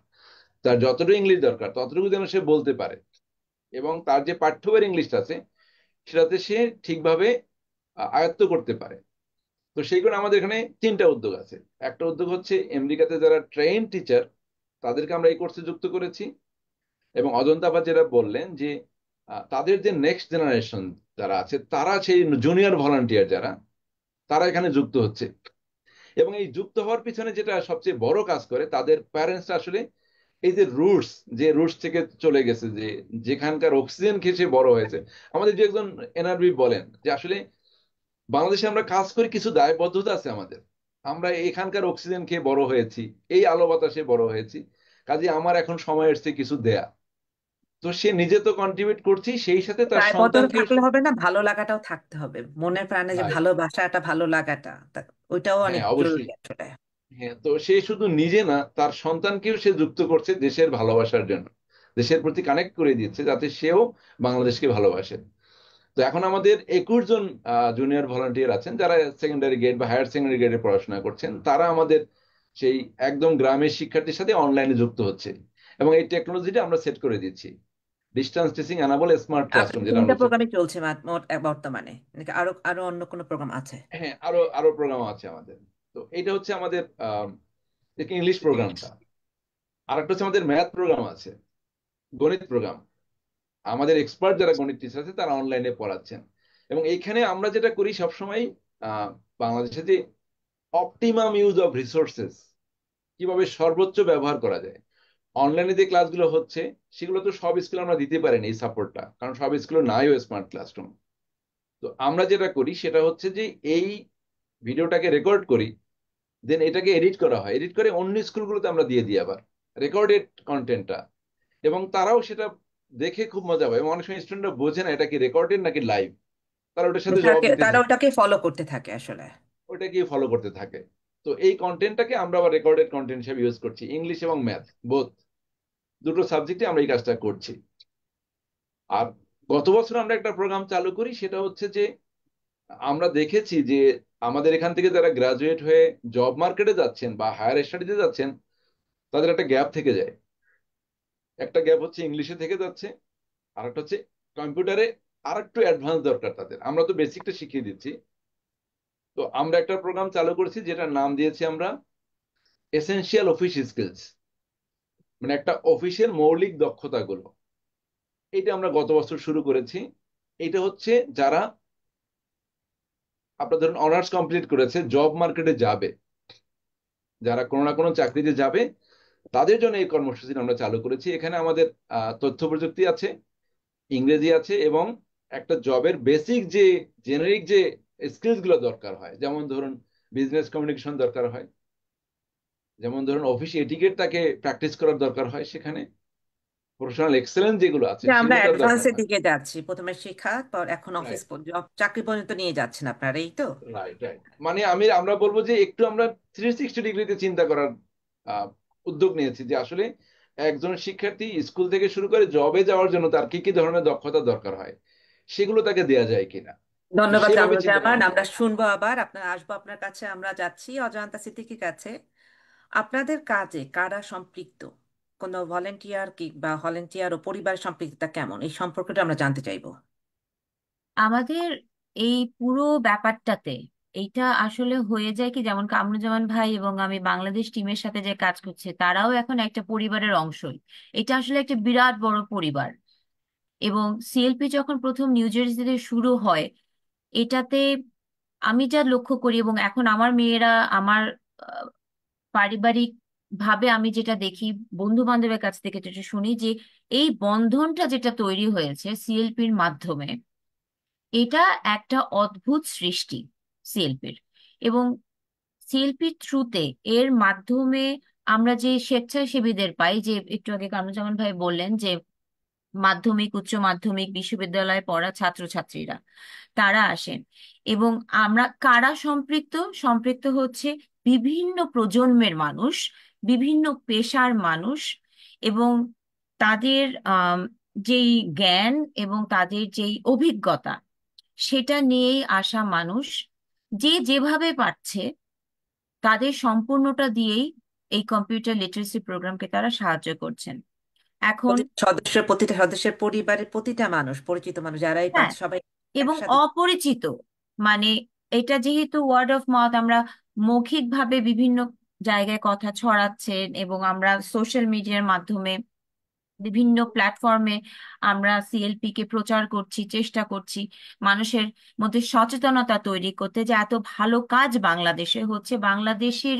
তার যতটুকু ইংলিশ দরকার ততটুকু যেন সে বলতে পারে, এবং তার যে পাঠ্য বইয়ের ইংলিশটা আছে সেটাতে সে ঠিকভাবে আয়ত্ত করতে পারে। তো সেই কারণে আমাদের এখানে তিনটা উদ্যোগ আছে। একটা উদ্যোগ হচ্ছে আমেরিকাতে যারা ট্রেন টিচার তাদেরকে আমরা এই কোর্সে যুক্ত করেছি, এবং অজন্তা আবার যেটা বললেন যে তাদের যে নেক্সট জেনারেশন যারা আছে, তারা সেই জুনিয়র ভলান্টিয়ার যারা, তারা এখানে যুক্ত হচ্ছে। এবং এই যুক্ত হওয়ার পিছনে যেটা সবচেয়ে বড় কাজ করে, তাদের প্যারেন্টসরা আসলে এই যে রুটস থেকে চলে গেছে, যে যেখানকার অক্সিজেন খেয়ে সে বড় হয়েছে। আমাদের যে একজন এনআরবি বলেন যে আসলে বাংলাদেশে আমরা কাজ করি, কিছু দায়বদ্ধতা আছে আমাদের, আমরা এখানকার অক্সিজেন খেয়ে বড় হয়েছি, এই আলো বাতাসে বড় হয়েছি, কাজে আমার এখন সময় এসেছে কিছু দেয়া। তো সে নিজে তো কন্ট্রিবিউট করছি, সেই সাথে তার দায়বদ্ধতা সন্তানকেও থাকলে হবে না, ভালো লাগাটাও থাকতে হবে, মনের প্রাণে যে রাইট, ভালোবাসাটা, ভালো লাগাটা, ওইটাও হ্যাঁ অনেক জরুরি অবশ্যই। আসলে। হ্যাঁ, তো সে শুধু নিজে না, তার সন্তানকেও সে যুক্ত করছে দেশের ভালোবাসার জন্য, দেশের প্রতি কানেক্ট করে দিচ্ছে যাতে সেও বাংলাদেশকে ভালোবাসে। তো এখন আমাদের 21 জন জুনিয়র ভলান্টিয়ার আছেন যারা সেকেন্ডারি গ্রেড বা হায়ার সেকেন্ডারি গ্রেডে পড়াশোনা করছেন, তারা আমাদের সেই একদম গ্রামের শিক্ষার্থীর সাথে অনলাইনে যুক্ত হচ্ছে, এবং এই টেকনোলজিটা আমরা সেট করে দিচ্ছি, distance teaching enable smart classroom আপনার যেটা তিনটা আমরা সেট। প্রোগ্রামই চলছে বর্তমানে, নাকি আরো আরো অন্য কোনো প্রোগ্রাম আছে? হ্যাঁ, আরো আরো প্রোগ্রাম আছে আমাদের। তো এটা হচ্ছে আমাদের ইংলিশ প্রোগ্রামটা। আর একটা হচ্ছে আমাদের ম্যাথ প্রোগ্রাম আছে, গণিত প্রোগ্রাম। আমাদের এক্সপার্ট যারা গণিত টিচার আছে তারা অনলাইনে পড়াচ্ছেন। এবং এইখানে আমরা যেটা করি সবসময়, বাংলাদেশে যে অপটিমাম ইউজ অফ রিসোর্সেস, কিভাবে সর্বোচ্চ ব্যবহার করা যায়। অনলাইনে যে ক্লাসগুলো হচ্ছে সেগুলো তো সব স্কুলে আমরা দিতে পারিনি এই সাপোর্টটা, কারণ সব স্কুলে নাইও স্মার্ট ক্লাসরুম। তো আমরা যেটা করি সেটা হচ্ছে যে এই ভিডিওটাকে রেকর্ড করি, দেন এটাকে এডিট করা হয়, এডিট করে অন্য স্কুলগুলোতে আমরা দিয়ে দিই আবার রেকর্ডেড কন্টেন্টটা, এবং তারাও সেটা দেখে খুব মজা পায়। এবং অনেক সময় স্টুডেন্টরা বোঝে না এটা কি রেকর্ডেড নাকি লাইভ, তারা ওটার সাথে জবাব দিতে তারা থাকে, ওটাকে ফলো করতে থাকে আসলে। ওটাকে ফলো করতে থাকে। তো তো এই কন্টেন্টটাকে আমরা আবার রেকর্ডেড কন্টেন্ট হিসেবে ইউজ করছি, ইংলিশ এবং ম্যাথ বোথ, দুটো সাবজেক্টে আমরা এই কাজটা করছি। আর গত বছর আমরা একটা প্রোগ্রাম চালু করি, সেটা হচ্ছে যে আমরা দেখেছি যে আমাদের এখান থেকে যারা গ্রাজুয়েট হয়ে জব মার্কেটে যাচ্ছেন বা হায়ার স্টাডিতে যাচ্ছেন, তাদের একটা গ্যাপ থেকে যায়। একটা গ্যাপ হচ্ছে ইংলিশে থেকে যাচ্ছে, আর একটা হচ্ছে কম্পিউটারে আর একটু অ্যাডভান্স দরকার তাদের। আমরা তো বেসিকটা শিখিয়ে দিচ্ছি। তো আমরা একটা প্রোগ্রাম চালু করেছি যেটার নাম দিয়েছি আমরা এসেনশিয়াল অফিস স্কিলস, মানে একটা অফিসের মৌলিক দক্ষতাগুলো। এটা আমরা গত বছর শুরু করেছি। এটা হচ্ছে যারা আপনার ধরুন অনার্স কমপ্লিট করেছে, জব মার্কেটে যাবে, যারা কোনো না কোনো চাকরিতে যাবে, তাদের জন্য এই কর্মসূচি আমরা চালু করেছি। এখানে আমাদের তথ্য প্রযুক্তি আছে, ইংরেজি আছে, এবং একটা জবের বেসিক যে জেনারিক যে স্কিলস গুলো দরকার হয়, যেমন ধরুন বিজনেস কমিউনিকেশন দরকার হয়, যেমন ধরুন অফিস এটিকেট তাকে প্র্যাকটিস করার দরকার হয়, সেখানে প্রফেশনাল এক্সেলেন্স যেগুলো আছে যে আমরা সেগুলো তার দরকার অ্যাডভান্সের হয়। দিকে যাচ্ছি, প্রথমে শিক্ষা, পর এখন অফিস রাইট, চাকরি পর্যন্ত নিয়ে যাচ্ছেন আপনারা, এই তো? Right, right. মানে আমরা বলবো যে একটু আমরা 360 ডিগ্রিতে চিন্তা করার আহ, উদ্যোগ নিয়েছি, যে আসলে একজন শিক্ষার্থী স্কুল থেকে শুরু করে জবে যাওয়ার জন্য তার কি কি ধরনের দক্ষতা দরকার হয়, সেগুলো তাকে দেয়া যায় কিনা, তো ধন্যবাদ সেভাবে চিন্তা কামরুজ্জামান, ভাবনা আমরা করা। শুনবো আবার। আসবো আপনার কাছে, আমরা যাচ্ছি অজন্তা সিদ্দিকীর কাছে। আপনাদের কাজে কারা সম্পৃক্ত? কোনো ভলেন্টিয়ার কি বা ভলেন্টিয়ার ও পরিবারের সম্পৃক্ততা কেমন, এই সম্পর্কটা আমরা জানতে চাইবো। আমাদের এই পুরো ব্যাপারটাতে এইটা আসলে হয়ে যায় কি, যেমন কামরুজ্জামান ভাই এবং আমি বাংলাদেশ টিমের সাথে যে কাজ করছে, তারাও এখন একটা পরিবারের অংশই। এটা আসলে একটা বিরাট বড় পরিবার। এবং সিএলপি যখন প্রথম নিউ জার্সিতে শুরু হয়, এটাতে আমি যা লক্ষ্য করি, এবং এখন আমার মেয়েরা, আমার পারিবারিক ভাবে আমি যেটা দেখি, বন্ধু বান্ধবের কাছ থেকে যেটা শুনি, যে এই বন্ধনটা যেটা তৈরি হয়েছে সিএলপির মাধ্যমে, এটা একটা অদ্ভুত সৃষ্টি সিএলপির। এবং সিএলপির থ্রুতে, এর মাধ্যমে আমরা যে স্বেচ্ছাসেবীদের পাই, যে একটু আগে কামরুজ্জামান ভাই বললেন যে মাধ্যমিক, উচ্চ মাধ্যমিক, বিশ্ববিদ্যালয়ে পড়া ছাত্রছাত্রীরা, তারা আসেন। এবং আমরা কারা সম্পৃক্ত? সম্পৃক্ত হচ্ছে বিভিন্ন প্রজন্মের মানুষ, বিভিন্ন পেশার মানুষ, এবং তাদের যেই জ্ঞান এবং তাদের যেই অভিজ্ঞতা, সেটা নিয়েই আসা মানুষ, যে যেভাবে পারছে তাদের সম্পূর্ণটা দিয়েই এই কম্পিউটার লিটারেসি প্রোগ্রামকে তারা সাহায্য করছেন এখন। প্রতিটা সদস্যের পরিবারের প্রতিটা মানুষ, পরিচিত মানুষ যারা এই পাঁচ, হ্যাঁ, সবাই এবং একসাথে। অপরিচিত, মানে এটা যেহেতু ওয়ার্ড অফ মাউথ, আমরা মৌখিকভাবে বিভিন্ন জায়গায় কথা ছড়াচ্ছেন, এবং আমরা সোশ্যাল মিডিয়ার মাধ্যমে বিভিন্ন প্ল্যাটফর্মে আমরা সিএলপি কে প্রচার করছি, চেষ্টা করছি মানুষের মধ্যে সচেতনতা তৈরি করতে, যে এত ভালো কাজ বাংলাদেশে হচ্ছে। বাংলাদেশের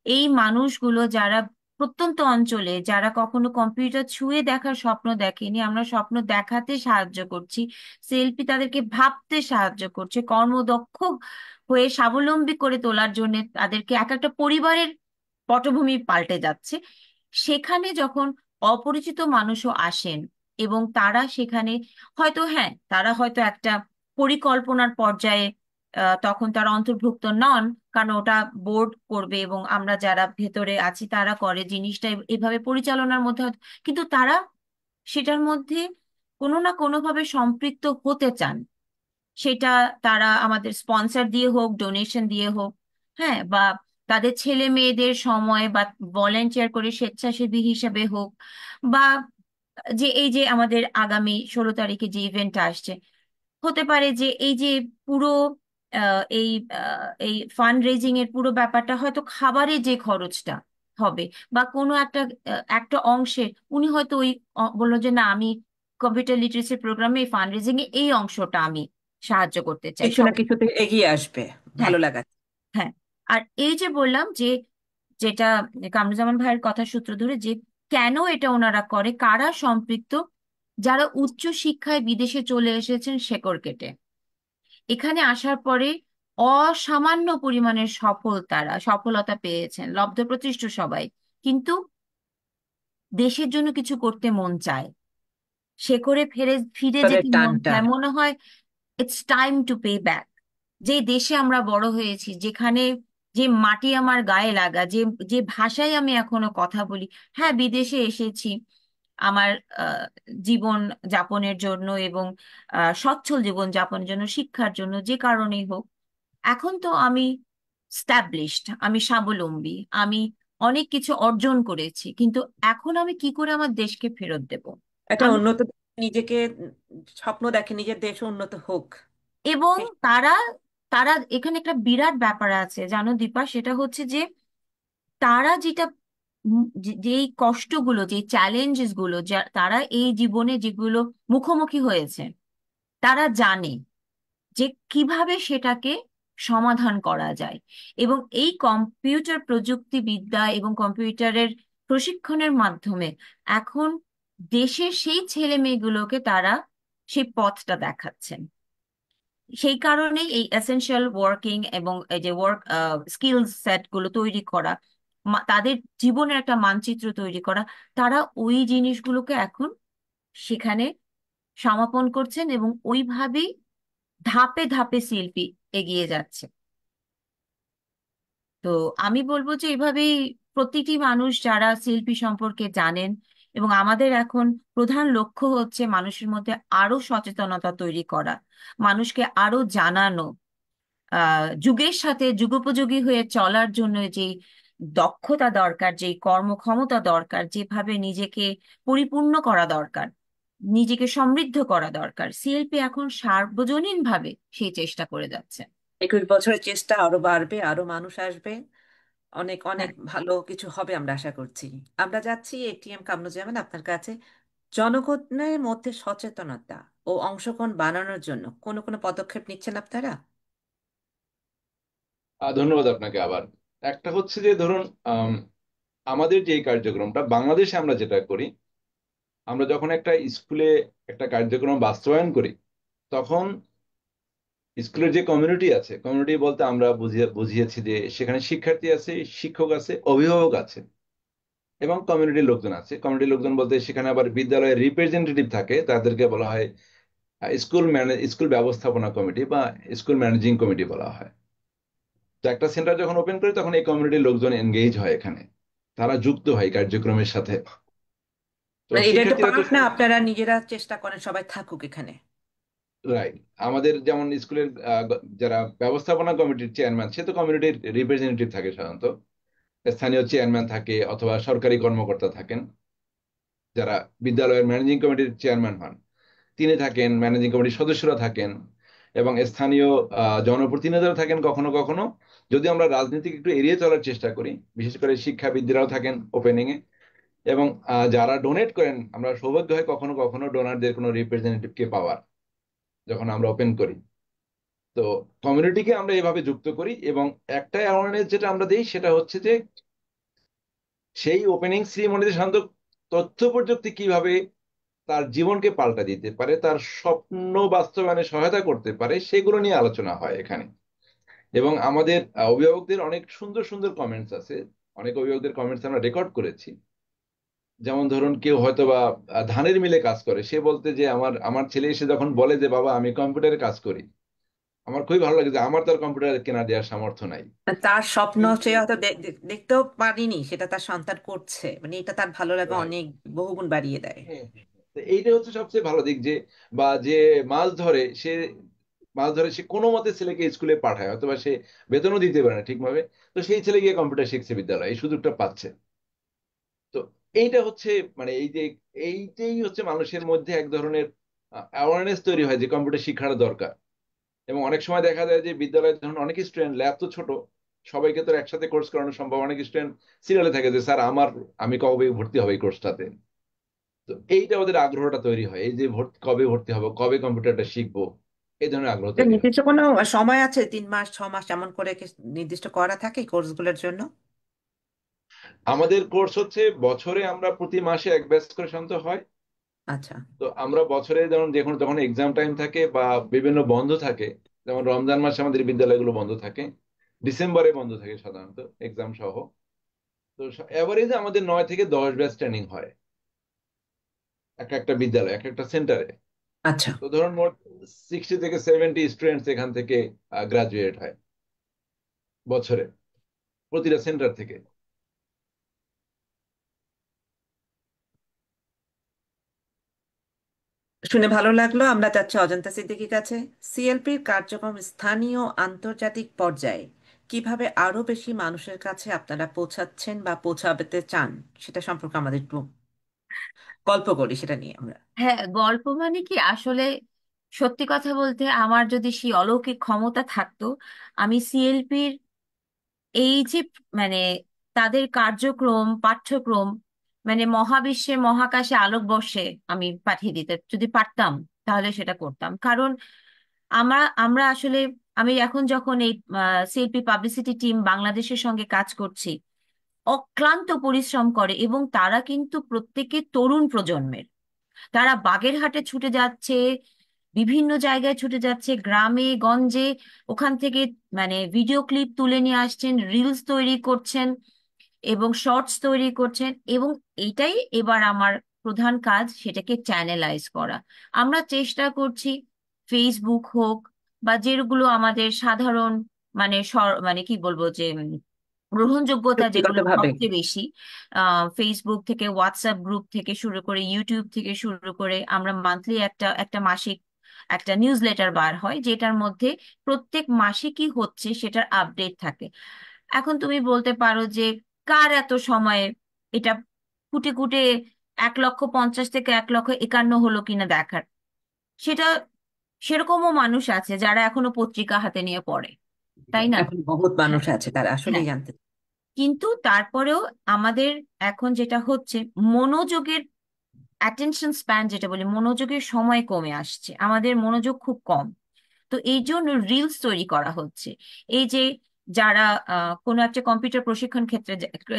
এই মানুষগুলো যারা প্রত্যন্ত অঞ্চলে, যারা কখনো কম্পিউটার ছুঁয়ে দেখার স্বপ্ন দেখেনি, আমরা স্বপ্ন দেখাতে সাহায্য করছি। সিএলপি তাদেরকে ভাবতে সাহায্য করছে, কর্মদক্ষ হয়ে স্বাবলম্বী করে তোলার জন্য তাদেরকে এক একটা পরিবারের পটভূমি পাল্টে যাচ্ছে। সেখানে যখন অপরিচিত মানুষও আসেন, এবং তারা সেখানে হয়তো, হ্যাঁ, তারা হয়তো একটা পরিকল্পনার পর্যায়ে তখন তারা অন্তর্ভুক্ত নন, কারণ ওটা বোর্ড করবে এবং আমরা যারা ভেতরে আছি তারা করে জিনিসটা এভাবে পরিচালনার মধ্যে কিন্তু তারা সেটার মধ্যে কোনো না কোনোভাবে সম্পৃক্ত হতে চান। সেটা তারা আমাদের স্পন্সর দিয়ে হোক, ডোনেশন দিয়ে হোক, হ্যাঁ, বা তাদের ছেলে মেয়েদের সময় বা ভলেন্টিয়ার করে স্বেচ্ছাসেবী হিসেবে হোক, বা যে এই যে আমাদের আগামী 16 তারিখে যে ইভেন্টটা আসছে, হতে পারে যে এই যে পুরো এই ফান্ড রেজিং এর পুরো ব্যাপারটা হয়তো খাবারের যে খরচটা হবে, বা কোনো একটা একটা অংশের উনি হয়তো ওই বললো যে না, আমি কম্পিউটার লিটারেসি প্রোগ্রামে এই ফান্ড রেজিং এ এই অংশটা আমি সাহায্য করতে চাই কিছু না কিছুতে এগিয়ে আসবে, হ্যাঁ, ভালো লাগা। হ্যাঁ। আর এই যে বললাম যে, যেটা কামরুজ্জামান ভাইয়ের কথা সূত্র ধরে, যে কেন এটা ওনারা করে, কারা সম্পৃক্ত? যারা উচ্চ শিক্ষায় বিদেশে চলে এসেছেন শেকড় কেটে, এখানে আসার পরে অসামান্য পরিমাণের সফলতা পেয়েছেন, লব্ধপ্রতিষ্ঠ সবাই, কিন্তু দেশের জন্য কিছু করতে মন চায়, শেকড়ে ফিরে ফিরে তাদের যেতে মন টানটা। চায়, মনে হয় it's time to pay back. যে দেশে আমরা বড় হয়েছি, যেখানে যে মাটি আমার গায়ে লাগা, যে যে ভাষায় আমি এখনো কথা বলি। হ্যাঁ, বিদেশে এসেছি আমার আহ, জীবন যাপনের জন্য এবং সচ্ছল জীবন যাপনের জন্য, শিক্ষার জন্য, যে কারণেই হোক। এখন তো আমি স্ট্যাবলিশড, আমি স্বাবলম্বী, আমি অনেক কিছু অর্জন করেছি, কিন্তু এখন আমি কি করে আমার দেশকে ফেরত দেব? একটা আমি উন্নত নিজেকে স্বপ্ন দেখে নিজের দেশ উন্নত হোক। এবং হ্যাঁ, তারা তারা এখানে একটা বিরাট ব্যাপার আছে জানো দীপা, সেটা হচ্ছে যে তারা যেটা যেই কষ্টগুলো, যে চ্যালেঞ্জেস গুলো তারা এই জীবনে যেগুলো মুখোমুখি হয়েছে, তারা জানে যে কিভাবে সেটাকে সমাধান করা যায়। এবং এই কম্পিউটার প্রযুক্তিবিদ্যা এবং কম্পিউটারের প্রশিক্ষণের মাধ্যমে এখন দেশের সেই ছেলে মেয়েগুলোকে তারা সেই পথটা দেখাচ্ছেন। সেই কারণেই এই এসেনশিয়াল ওয়ার্কিং এবং এই যে ওয়ার্ক স্কিল সেট গুলো তৈরি করা, তাদের জীবনের একটা মানচিত্র তৈরি করা, তারা ওই জিনিসগুলোকে এখন সেখানে সমাপন করছেন এবং ওইভাবেই ধাপে ধাপে শিল্পী এগিয়ে যাচ্ছে। তো আমি বলবো যে এইভাবেই প্রতিটি মানুষ যারা শিল্পী সম্পর্কে জানেন, এবং আমাদের এখন প্রধান লক্ষ্য হচ্ছে মানুষের মধ্যে আরো সচেতনতা তৈরি করা, মানুষকে আরো জানানো, যুগের সাথে যুগোপযোগী হয়ে চলার জন্য যেই দক্ষতা দরকার, যেই কর্মক্ষমতা দরকার, যেভাবে নিজেকে পরিপূর্ণ করা দরকার, নিজেকে সমৃদ্ধ করা দরকার, শিল্পী এখন সার্বজনীনভাবে সেই চেষ্টা করে যাচ্ছে। 21 বছরের চেষ্টা আরো বাড়বে, আরো মানুষ আসবে, অনেক অনেক হ্যাঁ, ভালো কিছু হবে আমরা আশা করছি। আমরা যাচ্ছি এটিএম কামরুজ্জামান আপনার কাছে। জনগণের মধ্যে সচেতনতা ও অংশগ্রহণ বাড়ানোর জন্য কোনো কোনো পদক্ষেপ নিচ্ছেন আপনারা? ধন্যবাদ আপনাকে আবার। একটা হচ্ছে যে ধরুন, আম, আমাদের যে এই কার্যক্রমটা বাংলাদেশে আমরা যেটা করি, আমরা যখন একটা স্কুলে একটা কার্যক্রম বাস্তবায়ন করি, তখন স্কুলের যে কমিউনিটি আছে, কমিউনিটি বলতে আমরা বুঝিয়েছি যে সেখানে শিক্ষার্থী আছে, শিক্ষক আছে, অভিভাবক আছে এবং কমিউনিটির লোকজন আছে। কমিউনিটির লোকজন বলতে সেখানে আবার বিদ্যালয়ের রিপ্রেজেন্টেটিভ থাকে, তাদেরকে বলা হয় স্কুল ব্যবস্থাপনা কমিটি বা স্কুল ম্যানেজিং কমিটি বলা হয়। তো একটা সেন্টার যখন ওপেন করি তখন এই কমিউনিটির লোকজন এনগেজ হয় এখানে, তারা যুক্ত হয় কার্যক্রমের সাথে। তো মানে এটা একটা শিক্ষার্থীরা তো পার্ট না, আপনারা নিজেরা চেষ্টা করেন সবাই থাকুক এখানে? রাইট। আমাদের যেমন স্কুলের যারা ব্যবস্থাপনা কমিটির চেয়ারম্যান, সে তো কমিউনিটির রিপ্রেজেন্টেটিভ থাকে সাধারণত, স্থানীয় চেয়ারম্যান থাকে অথবা সরকারি কর্মকর্তা থাকেন। যারা বিদ্যালয়ের ম্যানেজিং কমিটির চেয়ারম্যান হন, তিনি থাকেন, ম্যানেজিং কমিটির সদস্যরা থাকেন, এবং স্থানীয় জনপ্রতিনিধিরা থাকেন কখনো কখনো। যদি আমরা রাজনীতি একটু এড়িয়ে চলার চেষ্টা করি, বিশেষ করে শিক্ষাবিদরাও থাকেন ওপেনিং এ। এবং যারা ডোনেট করেন, আমরা সৌভাগ্য হয় কখনো কখনো ডোনারদের কোনো রিপ্রেজেন্টেটিভকে পাওয়ার, যখন আমরা ওপেন করি। তো কমিউনিটিকে আমরা এভাবে যুক্ত করি। এবং একটা অ্যাওয়ারনেস যেটা আমরা দিই সেটা হচ্ছে যে সেই ওপেনিং সিরিমনিতে সাধারণত তথ্য প্রযুক্তি কিভাবে তার জীবনকে পাল্টা দিতে পারে, তার স্বপ্ন বাস্তবায়নে সহায়তা করতে পারে, সেগুলো নিয়ে আলোচনা হয় এখানে। এবং আমাদের অভিভাবকদের অনেক সুন্দর সুন্দর কমেন্টস আছে। অনেক অভিভাবকদের কমেন্টস আমরা রেকর্ড করেছি। যেমন ধরুন, কেউ হয়তো বা ধানের মিলে কাজ করে, সে বলতে যে আমার আমার ছেলে এসে যখন বলে যে বাবা আমি কম্পিউটারে কাজ করি, আমার খুবই ভালো লাগে যে আমার তো আর কম্পিউটার কেনা দেওয়ার সামর্থ্য নাই। তার স্বপ্ন এই সে হয়তো দেখতেও পারিনি, সেটা তার সন্তান করছে, মানে এটা তার ভালো লাগা রাইট। অনেক বহুগুণ বাড়িয়ে দেয়। হ্যাঁ, হ্যাঁ, হ্যাঁ। তো এইটা হচ্ছে সবচেয়ে ভালো দিক, যে বা যে মাছ ধরে সে মাছ ধরে সে কোনো মতে ছেলেকে স্কুলে পাঠায়, অথবা সে বেতনও দিতে পারে না ঠিকভাবে, তো সেই ছেলে গিয়ে কম্পিউটার শিখছে বিদ্যালয়ে, এই সুযোগটা পাচ্ছে। তো এইটা হচ্ছে মানে এই যে এইটাই হচ্ছে মানুষের মধ্যে এক ধরনের অ্যাওয়ারনেস তৈরি হয় যে কম্পিউটার শিক্ষাটা দরকার। এবং অনেক সময় দেখা যায় যে বিদ্যালয়ে ধরুন অনেক স্টুডেন্ট, ল্যাব তো ছোট, সবাইকে তো একসাথে কোর্স করানো সম্ভব, অনেক স্টুডেন্ট সিরিয়ালে থাকে যে স্যার আমি কবে ভর্তি হবো এই কোর্সটাতে। তো এইটা ওদের আগ্রহটা তৈরি হয়, এই যে কবে ভর্তি হবো, কবে কম্পিউটারটা শিখবো, এই ধরনের আগ্রহ এটা তৈরি হয়। নির্দিষ্ট কোনো সময় আছে, 3 মাস 6 মাস এমন করে কি নির্দিষ্ট করা থাকে কোর্সগুলোর জন্য? আমাদের কোর্স হচ্ছে বছরে আমরা প্রতি মাসে এক ব্যাচ করে শান্ত হয়। আচ্ছা। তো আমরা বছরে যেমন যখন যখন এক্সাম টাইম থাকে বা বিভিন্ন বন্ধ থাকে, যেমন রমজান মাসে আমাদের বিদ্যালয়গুলো বন্ধ থাকে, ডিসেম্বরে বন্ধ থাকে সাধারণত এক্সাম সহ। তো এভারেজে আমাদের 9 থেকে 10 ব্যাচ ট্রেনিং হয় এক একটা বিদ্যালয়, এক একটা সেন্টারে। আচ্ছা। তো ধরুন মোট 60 থেকে 70 স্টুডেন্টস এখান থেকে গ্রাজুয়েট হয় বছরে। প্রতিটা সেন্টার থেকে। শুনে ভালো লাগলো। আমরা যাচ্ছি অজন্তা সিদ্দিকীর কাছে। সিএলপির কার্যক্রম স্থানীয় আন্তর্জাতিক পর্যায়ে কিভাবে আরো বেশি মানুষের কাছে আপনারা পৌঁছাচ্ছেন বা পৌঁছাতে চান, সেটা সম্পর্কে আমাদের একটু গল্প করি সেটা নিয়ে আমরা। হ্যাঁ, গল্প মানে কি আসলে, সত্যি কথা বলতে আমার যদি সেই অলৌকিক ক্ষমতা থাকতো, আমি সিএলপির এই যে মানে তাদের কার্যক্রম পাঠ্যক্রম মানে মহাবিশ্বে মহাকাশে আলোকবর্ষে আমি পাঠিয়ে দিতে যদি পারতাম, তাহলে সেটা করতাম। কারণ আমরা আসলে, আমি এখন যখন এই সিএলপি পাবলিসিটি টিম বাংলাদেশের সঙ্গে কাজ করছি, অক্লান্ত পরিশ্রম করে এবং তারা কিন্তু প্রত্যেকে তরুণ প্রজন্মের। তারা বাগেরহাটে ছুটে যাচ্ছে, বিভিন্ন জায়গায় ছুটে যাচ্ছে, গ্রামে গঞ্জে, ওখান থেকে ভিডিও ক্লিপ তুলে নিয়ে আসছেন, রিলস তৈরি করছেন এবং শর্টস তৈরি করছেন। এবং এইটাই এবার আমার প্রধান কাজ, সেটাকে চ্যানেলাইজ করা। আমরা চেষ্টা করছি ফেসবুক হোক বা যেগুলো আমাদের সাধারণ কি বলবো যে গ্রহণযোগ্যতা যেগুলো ব্যক্তিগতভাবে সবচেয়ে বেশি, ফেসবুক থেকে, হোয়াটসঅ্যাপ গ্রুপ থেকে শুরু করে, ইউটিউব থেকে শুরু করে, আমরা মান্থলি একটা একটা মাসিক একটা নিউজ লেটার বার হয়, যেটার মধ্যে প্রত্যেক মাসে কি হচ্ছে সেটার আপডেট থাকে। এখন তুমি বলতে পারো যে কার এত সময় এটা কুটে কুটে 1,50,000 থেকে 1,51,000 হলো কিনা দেখার। সেটা সেরকমও মানুষ আছে যারা এখনো পত্রিকা হাতে নিয়ে পড়ে, তাই না? এখন বহুত মানুষ হ্যাঁ, আছে তারা আসলেই হ্যাঁ। জানতে কিন্তু তারপরেও আমাদের এখন যেটা হচ্ছে, মনোযোগের অ্যাটেনশন স্প্যান যেটা বলি, মনোযোগের সময় কমে আসছে, আমাদের মনোযোগ খুব কম। তো এই জন্য রিলস তৈরি করা হচ্ছে। এই যে যারা কোনো একটা কম্পিউটার প্রশিক্ষণ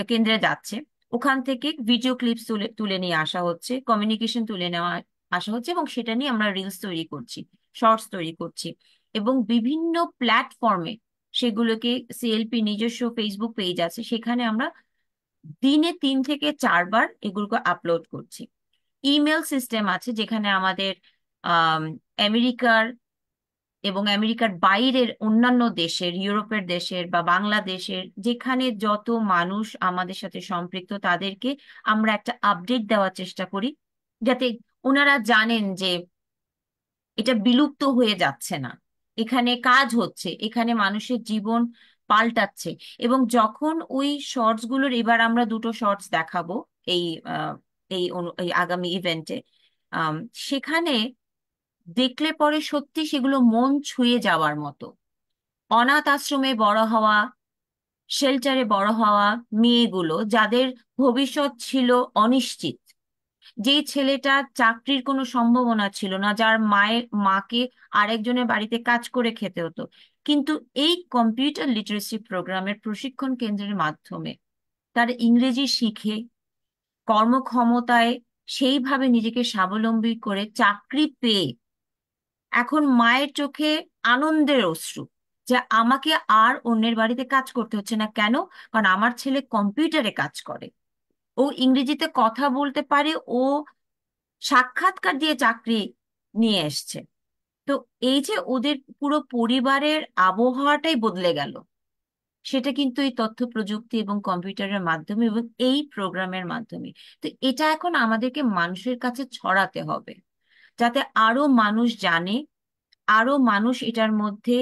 কেন্দ্রে যাচ্ছে, ওখান থেকে ভিডিও ক্লিপস তুলে তুলে নিয়ে আসা হচ্ছে, কমিউনিকেশন তুলে নেওয়া আসা হচ্ছে, এবং সেটা নিয়ে আমরা রিলস তৈরি করছি, শর্টস তৈরি করছি, এবং বিভিন্ন প্ল্যাটফর্মে সেগুলোকে, সিএলপি নিজস্ব ফেসবুক পেজ আছে, সেখানে আমরা দিনে 3 থেকে 4 বার এগুলোকে আপলোড করছি। ইমেল সিস্টেম আছে যেখানে আমাদের আম, আমেরিকার এবং আমেরিকার বাইরের অন্যান্য দেশের, ইউরোপের দেশের বা বাংলাদেশের যেখানে যত মানুষ আমাদের সাথে সম্পৃক্ত, তাদেরকে আমরা একটা আপডেট দেওয়ার চেষ্টা করি, যাতে ওনারা জানেন যে এটা বিলুপ্ত হয়ে যাচ্ছে না, এখানে কাজ হচ্ছে, এখানে মানুষের জীবন পাল্টাচ্ছে। এবং যখন ওই শর্টস গুলোর, এবার আমরা 2টো শর্টস দেখাবো এই আহ, এই আগামী ইভেন্টে, সেখানে দেখলে পরে সত্যি সেগুলো মন ছুঁয়ে যাওয়ার মতো। অনাথ আশ্রমে বড় হওয়া, শেল্টারে বড় হওয়া মেয়েগুলো, যাদের ভবিষ্যৎ ছিল অনিশ্চিত, যেই ছেলেটা চাকরির কোনো সম্ভাবনা ছিল না, যার মাকে আরেকজনের বাড়িতে কাজ করে খেতে হতো, কিন্তু এই কম্পিউটার লিটারেসি প্রোগ্রামের প্রশিক্ষণ কেন্দ্রের মাধ্যমে তার ইংরেজি শিখে কর্মক্ষমতায় সেইভাবে নিজেকে স্বাবলম্বী করে চাকরি পেয়ে এখন মায়ের চোখে আনন্দের অশ্রু, যে আমাকে আর অন্যের বাড়িতে কাজ করতে হচ্ছে না। কেন? কারণ আমার ছেলে কম্পিউটারে কাজ করে, ও ইংরেজিতে কথা বলতে পারে, ও সাক্ষাৎকার দিয়ে চাকরি নিয়ে এসছে। তো এই যে ওদের পুরো পরিবারের আবহাওয়াটাই বদলে গেল, সেটা কিন্তু এই তথ্য প্রযুক্তি এবং কম্পিউটারের মাধ্যমে এবং এই প্রোগ্রামের মাধ্যমে। তো এটা এখন আমাদেরকে মানুষের কাছে ছড়াতে হবে, যাতে আরো মানুষ জানে, আরো মানুষ এটার মধ্যে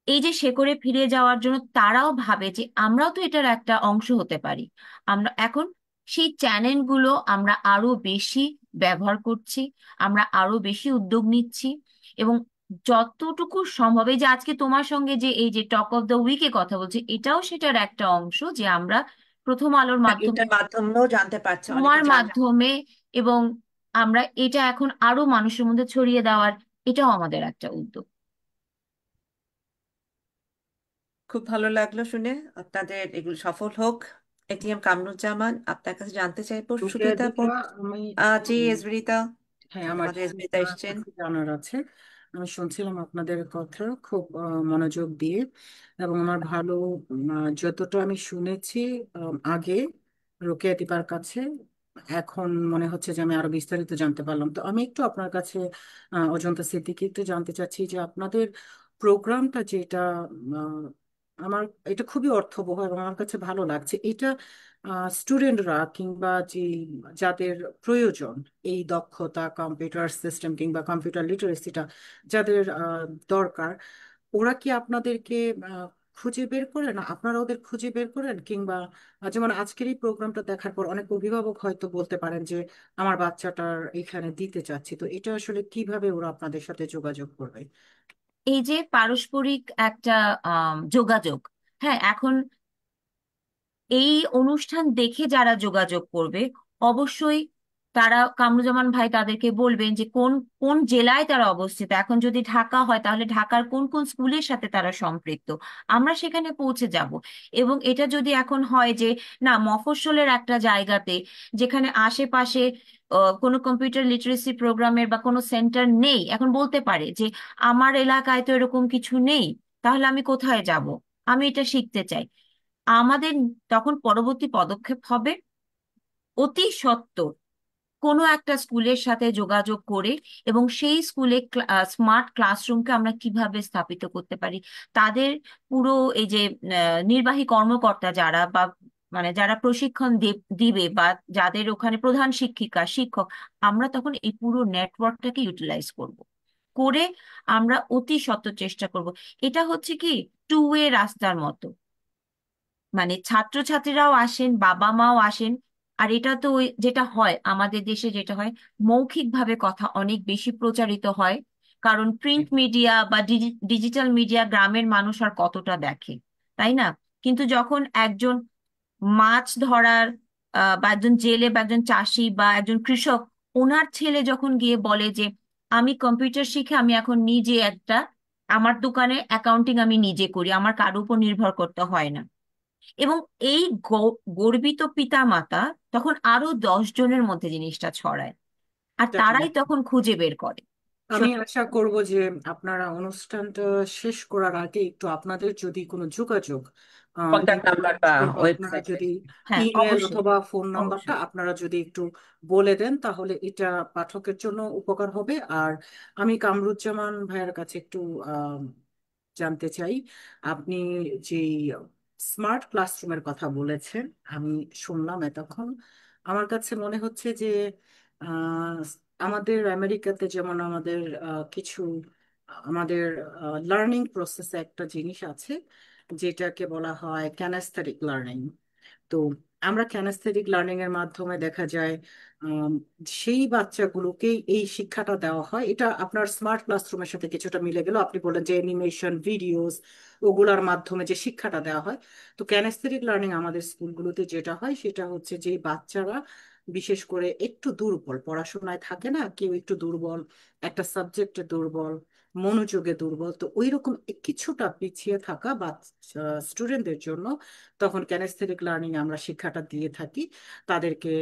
এই যে শেকড়ে ফিরে যাওয়ার জন্য তারাও ভাবে যে আমরাও তো এটার একটা অংশ হতে পারি। আমরা এখন সেই চ্যানেলগুলো আমরা আরো বেশি ব্যবহার করছি, আমরা আরো বেশি উদ্যোগ নিচ্ছি, এবং যতটুকু সম্ভব, এই যে আজকে তোমার সঙ্গে যে এই যে টক অফ দ্য উইকে কথা বলছি, এটাও সেটার একটা অংশ, যে আমরা প্রথম আলোর মাধ্যমে, এটার মাধ্যমেও জানতে পারছে, অনেকে তোমার জানতে। মাধ্যমে, এবং আমরা এটা এখন আরো মানুষের মধ্যে ছড়িয়ে দেওয়ার, এটাও আমাদের একটা উদ্যোগ। খুব ভালো লাগলো শুনে। আপনাদের এগুলো সফল হোক। এটিএম কামরুজ্জামান, আপনার কাছে জানতে চাইবো, রোকেয়া সুচরিতা দিপা, আমি একটু জি এসবরিতা, হ্যাঁ, আমার আমাদের কিছু এসবরিতা আপনার এসছেন। কাছে জানার আছে। আমি শুনছিলাম আপনাদের কথা খুব মনোযোগ দিয়ে, এবং আমার ভালো যতটা আমি শুনেছি আগে রোকেয়া দিপার কাছে, এখন মনে হচ্ছে যে আমি আরো বিস্তারিত জানতে পারলাম। তো আমি একটু আপনার কাছে অজন্তা সিদ্দিকী একটু জানতে চাচ্ছি যে আপনাদের প্রোগ্রামটা যেটা আমার এটা খুবই অর্থবহ এবং আমার কাছে ভালো লাগছে এটা। স্টুডেন্টরা কিংবা যাদের প্রয়োজন এই দক্ষতা, কম্পিউটার সিস্টেম কিংবা কম্পিউটার লিটারেসিটা যাদের দরকার, ওরা কি আপনাদেরকে আহ, খুঁজে বের করেন, আপনারা ওদের খুঁজে বের করেন? কিংবা যেমন আজকের এই প্রোগ্রামটা দেখার পর অনেক অভিভাবক হয়তো বলতে পারেন যে আমার বাচ্চাটার এখানে দিতে চাচ্ছি, তো এটা আসলে কিভাবে ওরা আপনাদের সাথে যোগাযোগ করবে? এই যে পারস্পরিক একটা যোগাযোগ, হ্যাঁ, এখন এই অনুষ্ঠান দেখে যারা যোগাযোগ করবে, অবশ্যই তারা, কামরুজ্জামান ভাই তাদেরকে বলবেন যে কোন কোন জেলায় তারা অবস্থিত। এখন যদি ঢাকা হয় তাহলে ঢাকার কোন কোন স্কুলের সাথে তারা সম্পৃক্ত, আমরা সেখানে পৌঁছে যাব। এবং এটা যদি এখন হয় যে না, মফস্বলের একটা জায়গাতে যেখানে আশেপাশে কোনো কম্পিউটার লিটারেসি প্রোগ্রামের বা কোনো সেন্টার নেই, এখন বলতে পারে যে আমার এলাকায় তো এরকম কিছু নেই, তাহলে আমি কোথায় যাব, আমি এটা শিখতে চাই। আমাদের তখন পরবর্তী পদক্ষেপ হবে অতি সত্বর কোনো একটা স্কুলের সাথে যোগাযোগ করে, এবং সেই স্কুলে স্মার্ট ক্লাসরুমকে আমরা কিভাবে স্থাপিত করতে পারি, তাদের পুরো এই যে নির্বাহী কর্মকর্তা যারা, বা মানে যারা প্রশিক্ষণ দিবে, বা যাদের ওখানে প্রধান শিক্ষিকা শিক্ষক, আমরা তখন এই পুরো নেটওয়ার্কটাকে ইউটিলাইজ করব, করে আমরা অতি সত্বর চেষ্টা করব। এটা হচ্ছে কি টু ওয়ে রাস্তার মতো, মানে ছাত্রছাত্রীরাও আসেন, বাবা মাও আসেন। আর এটা তো ওই যেটা হয় আমাদের দেশে, যেটা হয় মৌখিকভাবে কথা অনেক বেশি প্রচারিত হয়, কারণ প্রিন্ট মিডিয়া বা ডিজিটাল মিডিয়া গ্রামের মানুষ আর কতটা দেখে, তাই না? কিন্তু যখন একজন মাছ ধরার বা একজন জেলে বা একজন চাষি বা একজন কৃষক, ওনার ছেলে যখন গিয়ে বলে যে আমি কম্পিউটার শিখে আমি এখন নিজে একটা, আমার দোকানে অ্যাকাউন্টিং আমি নিজে করি, আমার কারোর উপর নির্ভর করতে হয় না, এবং এই গর্বিত পিতামাতা তখন আরো 10 জনের মধ্যে জিনিসটা ছড়ায়, আর তারাই তখন খুঁজে বের করে। আমি সত্যি। আশা করব যে আপনারা অনুষ্ঠানটা শেষ করার আগে একটু আপনাদের যদি কোনো যোগাযোগ কন্ট্যাক্ট ইমেল নাম্বার বা অথবা আপনারা ওয়েবসাইট। যদি হ্যাঁ, ইমেল অবশ্যই, অথবা ফোন নাম্বারটা অবশ্যই। আপনারা যদি একটু বলে দেন তাহলে এটা পাঠকের জন্য উপকার হবে। আর আমি কামরুজ্জামান ভাইয়ের কাছে একটু আহ, জানতে চাই, আপনি যে স্মার্ট ক্লাসরুমের কথা বলেছেন, আমি শুনলাম এতক্ষণ, আমার কাছে মনে হচ্ছে যে আহ, আমাদের আমেরিকাতে যেমন আমাদের কিছু আমাদের লার্নিং প্রসেসে একটা জিনিস আছে যেটাকে বলা হয় ক্যানাস্থেটিক লার্নিং। তো আমরা ক্যানাস্থেটিক লার্নিং এর মাধ্যমে দেখা যায় আম, সেই বাচ্চাগুলোকেই এই শিক্ষাটা দেওয়া হয়। এটা আপনার স্মার্ট ক্লাসরুমের সাথে কিছুটা মিলে গেল, আপনি বললেন যে অ্যানিমেশন ভিডিওস ওগুলার মাধ্যমে যে শিক্ষাটা দেওয়া হয়। তো ক্যানাস্থেটিক লার্নিং আমাদের স্কুলগুলোতে যেটা হয় সেটা হচ্ছে যে বাচ্চারা বিশেষ করে একটু দুর্বল, পড়াশোনায় থাকে না কেউ একটু দুর্বল, একটা সাবজেক্টে দুর্বল, মনোযোগে দুর্বল, তো ওই রকম কিছুটা পিছিয়ে থাকা বাচ্চা স্টুডেন্টদের জন্য তখন ক্যানেস্থেটিক লার্নিং আমরা শিক্ষাটা দিয়ে থাকি তাদেরকে।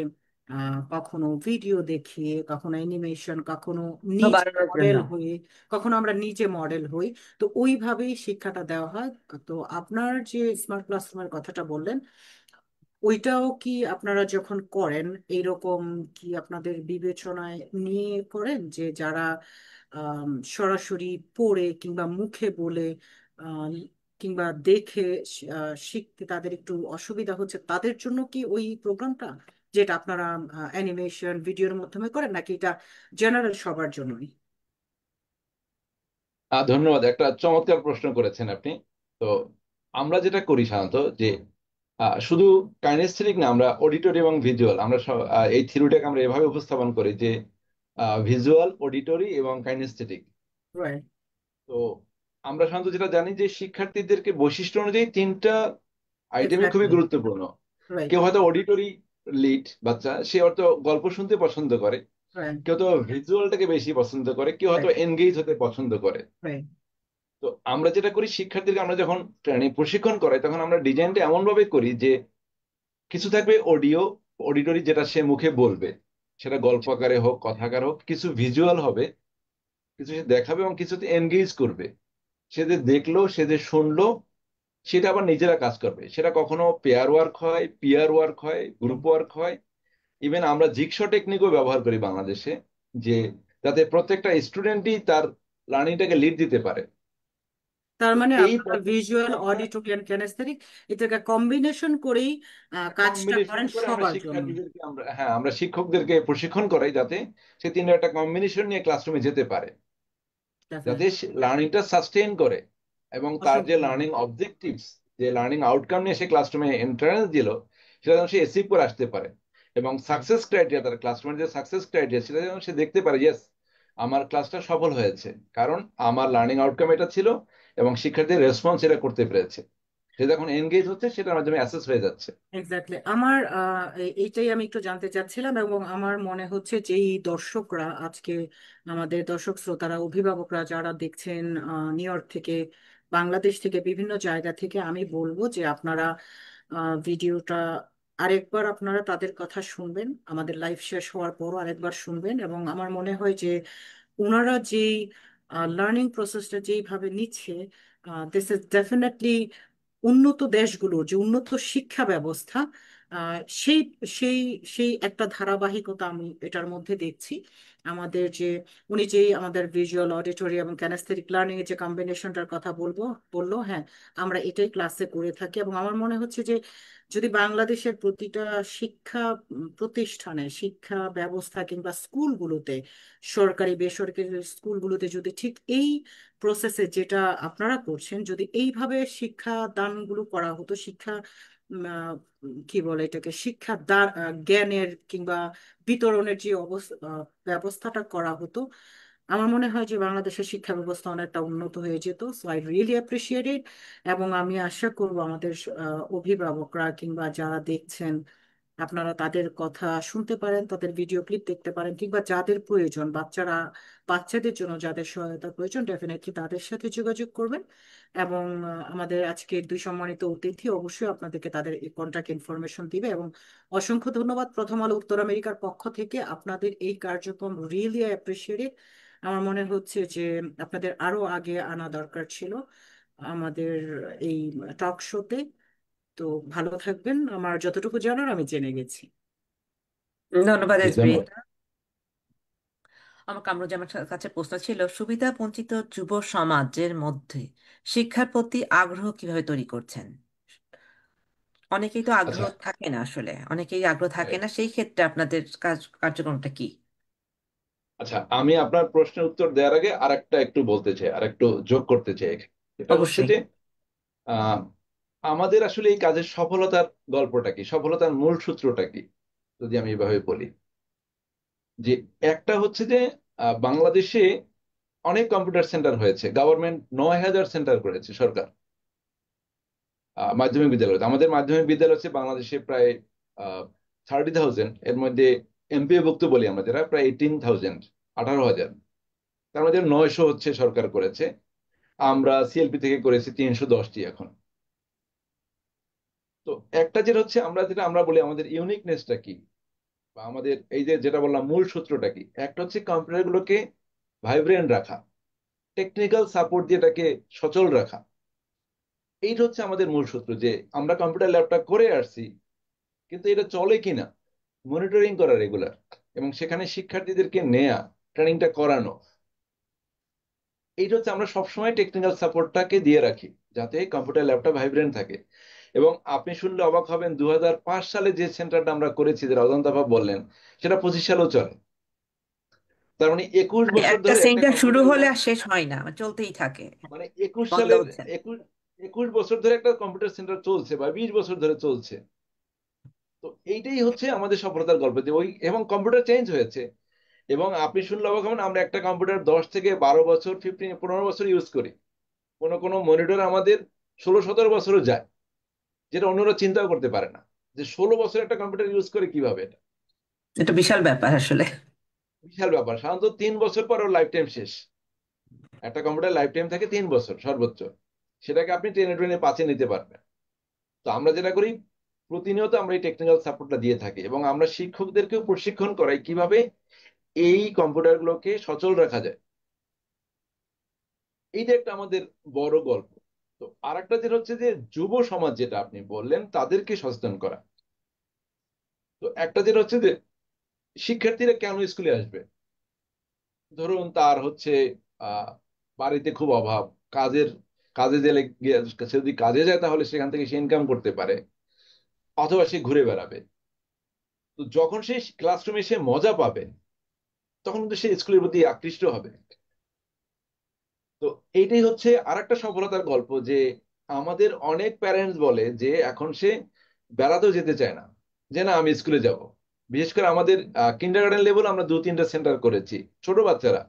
কখনো ভিডিও দেখিয়ে, কখনো অ্যানিমেশন, কখনো নিজে বাড়ানোর জন্য। মডেল হয়ে, কখনো আমরা নিজে মডেল হই। তো ওইভাবেই শিক্ষাটা দেওয়া হয়। তো আপনার যে স্মার্ট ক্লাসরুমের কথাটা বললেন, ওইটাও কি আপনারা যখন করেন এইরকম কি আপনাদের বিবেচনায় নিয়ে করেন যে যারা সরাসরি পড়ে কিংবা মুখে বলে আম, কিংবা দেখে শিখতে তাদের একটু অসুবিধা হচ্ছে, তাদের জন্য কি ওই প্রোগ্রামটা যেটা আপনারা অ্যানিমেশন ভিডিওর মাধ্যমে করেন, নাকি এটা জেনারেল সবার জন্যই? ধন্যবাদ, একটা চমৎকার প্রশ্ন করেছেন আপনি। তো আমরা যেটা করি সাধারণত যে শুধু কাইনেস্থেটিক না, আমরা অডিটরি এবং ভিজুয়াল, আমরা এই থিওরিটাকে আমরা এভাবে উপস্থাপন করি যে ভিজুয়াল, অডিটরি এবং কাইনেস্থেটিক। রাইট। তো আমরা সাধারণত যেটা জানি যে শিক্ষার্থীদেরকে বৈশিষ্ট্য অনুযায়ী তিনটা আইটেমই খুবই এক্স্যাক্টলি। গুরুত্বপূর্ণ। রাইট। কেউ হয়তো অডিটরি লিড বাচ্চা, সে হয়তো গল্প শুনতে পছন্দ করে। রাইট। কেউ তো ভিজুয়ালটাকে বেশি পছন্দ করে, কেউ হয়তো রাইট। এনগেজ হতে পছন্দ করে। রাইট। তো আমরা যেটা করি, শিক্ষার্থীকে আমরা যখন ট্রেনিং প্রশিক্ষণ করাই তখন আমরা ডিজাইনটা এমন ভাবে করি যে কিছু থাকবে অডিও, অডিটরি, যেটা সে মুখে বলবে, সেটা গল্প আকারে হোক, কথা আকারে হোক। কিছু ভিজুয়াল হবে, কিছু সে দেখাবে, এবং কিছুতে এনগেজ করবে। সে যে দেখলো, সে যে শুনলো, সেটা আবার নিজেরা কাজ করবে। সেটা কখনো পেয়ার ওয়ার্ক হয়, পিয়ার ওয়ার্ক হয়, গ্রুপ ওয়ার্ক হয়। ইভেন আমরা জিগস টেকনিকও ব্যবহার করি বাংলাদেশে, যে যাতে প্রত্যেকটা স্টুডেন্টই তার লার্নিংটাকে লিড দিতে পারে। তার তো মানে এই আপনারা পদ্ধতিটা ভিজুয়াল, আমরা অডিটরি অ্যান্ড কিনেস্থেটিক এটাকে কম্বিনেশন করেই কাজটা কম্বিনেশন করেন করে আমরা সবার জন্য। শিক্ষার্থীদেরকে আমরা শিক্ষকদেরকে প্রশিক্ষণ করাই যাতে সে তিনটা একটা কম্বিনেশন নিয়ে ক্লাসরুমে যেতে পারে, যাতে ডেফিনেটলি। লার্নিংটা সাস্টেইন করে এবং তার যে অসংখ্য লার্নিং ধন্যবাদ। অবজেক্টিভস, যে লার্নিং আউটকাম নিয়ে সে ক্লাসরুমে এন্ট্রান্স দিল, সেটা যেন সে অ্যাচিভ করে আসতে পারে। এবং সাকসেস ক্রাইটেরিয়া, তার ক্লাসরুমের যে সাকসেস ক্রাইটেরিয়া, সেটা যেন সে দেখতে পারে, ইয়েস আমার ক্লাসটা সফল হয়েছে, কারণ আমার লার্নিং আউটকাম এটা ছিল এবং শিক্ষার্থীর রেসপন্স এটা করতে পেরেছে। সে যখন এনগেজ হচ্ছে সেটার মাধ্যমে অ্যাসেস হয়ে যাচ্ছে। এক্স্যাক্টলি। আমার এইটাই আমি একটু জানতে চাচ্ছিলাম, এবং আমার মনে হচ্ছে যে এই দর্শকরা আজকে, আমাদের দর্শক শ্রোতারা, অভিভাবকরা যারা দেখছেন নিউ ইয়র্ক থেকে, বাংলাদেশ থেকে, বিভিন্ন জায়গা থেকে, আমি বলবো যে আপনারা ভিডিওটা আরেকবার আপনারা তাদের কথা শুনবেন, আমাদের লাইভ শেষ হওয়ার পরও আরেকবার শুনবেন। এবং আমার মনে হয় যে ওনারা যেই লার্নিং প্রসেসটা যেইভাবে নিচ্ছে, দিস ইজ ডেফিনেটলি উন্নত দেশগুলোর যে উন্নত শিক্ষা ব্যবস্থা, সেই সেই সেই একটা ধারাবাহিকতা আমি এটার মধ্যে দেখছি। আমাদের যে উনি যে আমাদের ভিজুয়াল, অডিটরি এবং ক্যানেস্থেটিক লার্নিং এর যে কম্বিনেশনটার কথা বললো, হ্যাঁ, আমরা এটাই ক্লাসে করে থাকি। এবং আমার মনে হচ্ছে যে যদি বাংলাদেশের প্রতিটা শিক্ষা প্রতিষ্ঠানে, শিক্ষা ব্যবস্থা কিংবা স্কুলগুলোতে, সরকারি বেসরকারি স্কুলগুলোতে যদি ঠিক এই প্রসেসে যেটা আপনারা করছেন, যদি এইভাবে শিক্ষা দানগুলো করা হতো, শিক্ষা কি বলে এটাকে, শিক্ষা জ্ঞানের কিংবা বিতরণের যে ব্যবস্থাটা করা হতো, আমার মনে হয় যে বাংলাদেশের শিক্ষা ব্যবস্থা অনেকটা উন্নত হয়ে যেত। So I really appreciate it. এবং আমি আশা করব আমাদের অভিভাবকরা কিংবা যারা দেখছেন, আপনারা তাদের কথা শুনতে পারেন, তাদের ভিডিও ক্লিপ দেখতে পারেন, কিংবা যাদের প্রয়োজন, বাচ্চাদের জন্য যাদের সহায়তা প্রয়োজন, ডেফিনেটলি তাদের সাথে যোগাযোগ করবেন। এবং আমাদের আজকের দুই সম্মানিত অতিথি অবশ্যই আপনাদেরকে তাদের কন্ট্যাক্ট ইনফরমেশন দিবে। এবং অসংখ্য ধন্যবাদ প্রথম আলো উত্তর আমেরিকার পক্ষ থেকে, আপনাদের এই কার্যক্রম রিয়েলি অ্যাপ্রিসিয়েটেড। আমার মনে হচ্ছে যে আপনাদের আরো আগে আনা দরকার ছিল আমাদের এই টক শোতে। তো ভালো থাকবেন, আমার যতটুকু জানার আমি জেনে গেছি। ধন্যবাদ জি, এসবি। ধন্যবাদ। আমার কামরুজ্জামানের কাছে প্রশ্ন ছিল, সুবিধা বঞ্চিত যুব সমাজের মধ্যে শিক্ষার প্রতি আগ্রহ কিভাবে তৈরি করছেন? অনেকেই তো আগ্রহ আচ্ছা, থাকে না, আসলে অনেকেই আগ্রহ থাকে right. না, সেই ক্ষেত্রে আপনাদের কার্যক্রমটা কি? আচ্ছা, আমি আপনার প্রশ্নের উত্তর দেওয়ার আগে আরেকটা একটু বলতে চাই, আর একটু যোগ করতে চাই এখানে। এটা হচ্ছে অবশ্যই। যে আহ, আমাদের আসলে এই কাজের সফলতার গল্পটা কি, সফলতার মূল সূত্রটা কি, যদি আমি এভাবে বলি, যে একটা হচ্ছে যে বাংলাদেশে অনেক কম্পিউটার সেন্টার হয়েছে, গভর্নমেন্ট 9,000 সেন্টার করেছে সরকার মাধ্যমিক বিদ্যালয়। আমাদের মাধ্যমিক বিদ্যালয় হচ্ছে বাংলাদেশে প্রায় 30,000, এর মধ্যে এমপিওভুক্ত বলি আমরা যারা, প্রায় 18,000, 18,000। তার মধ্যে 900 হচ্ছে সরকার করেছে, আমরা সিএলপি থেকে করেছি 310টি এখন। তো একটা যেটা হচ্ছে, যেটা আমরা বলি আমাদের ইউনিকনেসটা কি, বা আমাদের এই যে যেটা বললাম মূল সূত্রটা কি, একটা হচ্ছে কম্পিউটার গুলোকে ভাইব্রেন্ট রাখা, টেকনিক্যাল সাপোর্ট দিয়ে এটাকে সচল রাখা। এইটা হচ্ছে আমাদের মূল সূত্র, যে আমরা কম্পিউটার ল্যাবটা করে আসছি, কিন্তু এটা চলে কিনা মনিটরিং করা রেগুলার, এবং সেখানে শিক্ষার্থীদেরকে নেয়া, ট্রেনিংটা করানো। এইটা হচ্ছে আমরা সবসময় টেকনিক্যাল সাপোর্টটাকে দিয়ে রাখি, যাতে কম্পিউটার ল্যাবটা ভাইব্রেন্ট থাকে। এবং আপনি শুনলে অবাক হবেন, 2005 সালে যে সেন্টারটা আমরা করেছি, যে অজন্তা আপা বললেন, সেটা 25 সালেও চলে। তার মানে 21 মানে বছর একটা ধরে একটা সেন্টার শুরু কম্পিউটার হলে ল্যাব, আর শেষ হয় না, মানে চলতেই থাকে, মানে 21 বন্ধ সালের হচ্ছে না। 21 বছর ধরে একটা কম্পিউটার সেন্টার চলছে, বা 20 বছর ধরে চলছে। তো এইটাই হচ্ছে আমাদের সফলতার গল্প, যে ওই, এবং কম্পিউটার চেঞ্জ হয়েছে। এবং আপনি শুনলে অবাক হবেন, আমরা একটা কম্পিউটার 10 থেকে 12 বছর, 15 বছর ইউজ করি। কোনো কোনো মনিটর আমাদের 16-17 বছরও যায়, যেটা অন্যরা চিন্তাও করতে পারে না, যে 16 বছর একটা কম্পিউটার ইউজ করে কিভাবে। এটা এটা বিশাল ব্যাপার আসলে। বিশাল ব্যাপার। সাধারণত 3 বছর পর ওর লাইফ টাইম শেষ। একটা কম্পিউটার লাইফ টাইম থাকে 3 বছর সর্বোচ্চ, সেটাকে আপনি টেনে টেনে পাঁচে নিতে পারবেন। তো আমরা যেটা করি, প্রতিনিয়ত আমরা এই টেকনিক্যাল সাপোর্টটা দিয়ে থাকি, এবং আমরা শিক্ষকদেরকেও প্রশিক্ষণ করাই কিভাবে এই কম্পিউটার গুলোকে সচল রাখা যায়। এইটা একটা আমাদের বড় গল্প। তো আরেকটা যেটা হচ্ছে যে যুব সমাজ, যেটা আপনি বললেন, তাদেরকে সচেতন করা। তো একটা যেটা হচ্ছে যে শিক্ষার্থীরা কেন স্কুলে আসবে, ধরুন তার হচ্ছে আহ বাড়িতে খুব অভাব, কাজের কাজে সে যদি কাজে যায় তাহলে সেখান থেকে সে ইনকাম করতে পারে, অথবা সে ঘুরে বেড়াবে। তো যখন সে ক্লাসরুমে সে মজা পাবে, তখন কিন্তু সে স্কুলের প্রতি আকৃষ্ট হবে। তো এইটাই হচ্ছে আরেকটা সফলতার গল্প, যে আমাদের অনেক প্যারেন্টস বলে যে এখন সে বেড়াতেও যেতে চায় না, যে না আমি স্কুলে যাব। বিশেষ করে আমাদের কিন্ডারগার্টেন লেভেল আমরা 2-3টা সেন্টার করেছি, ছোট বাচ্চারা,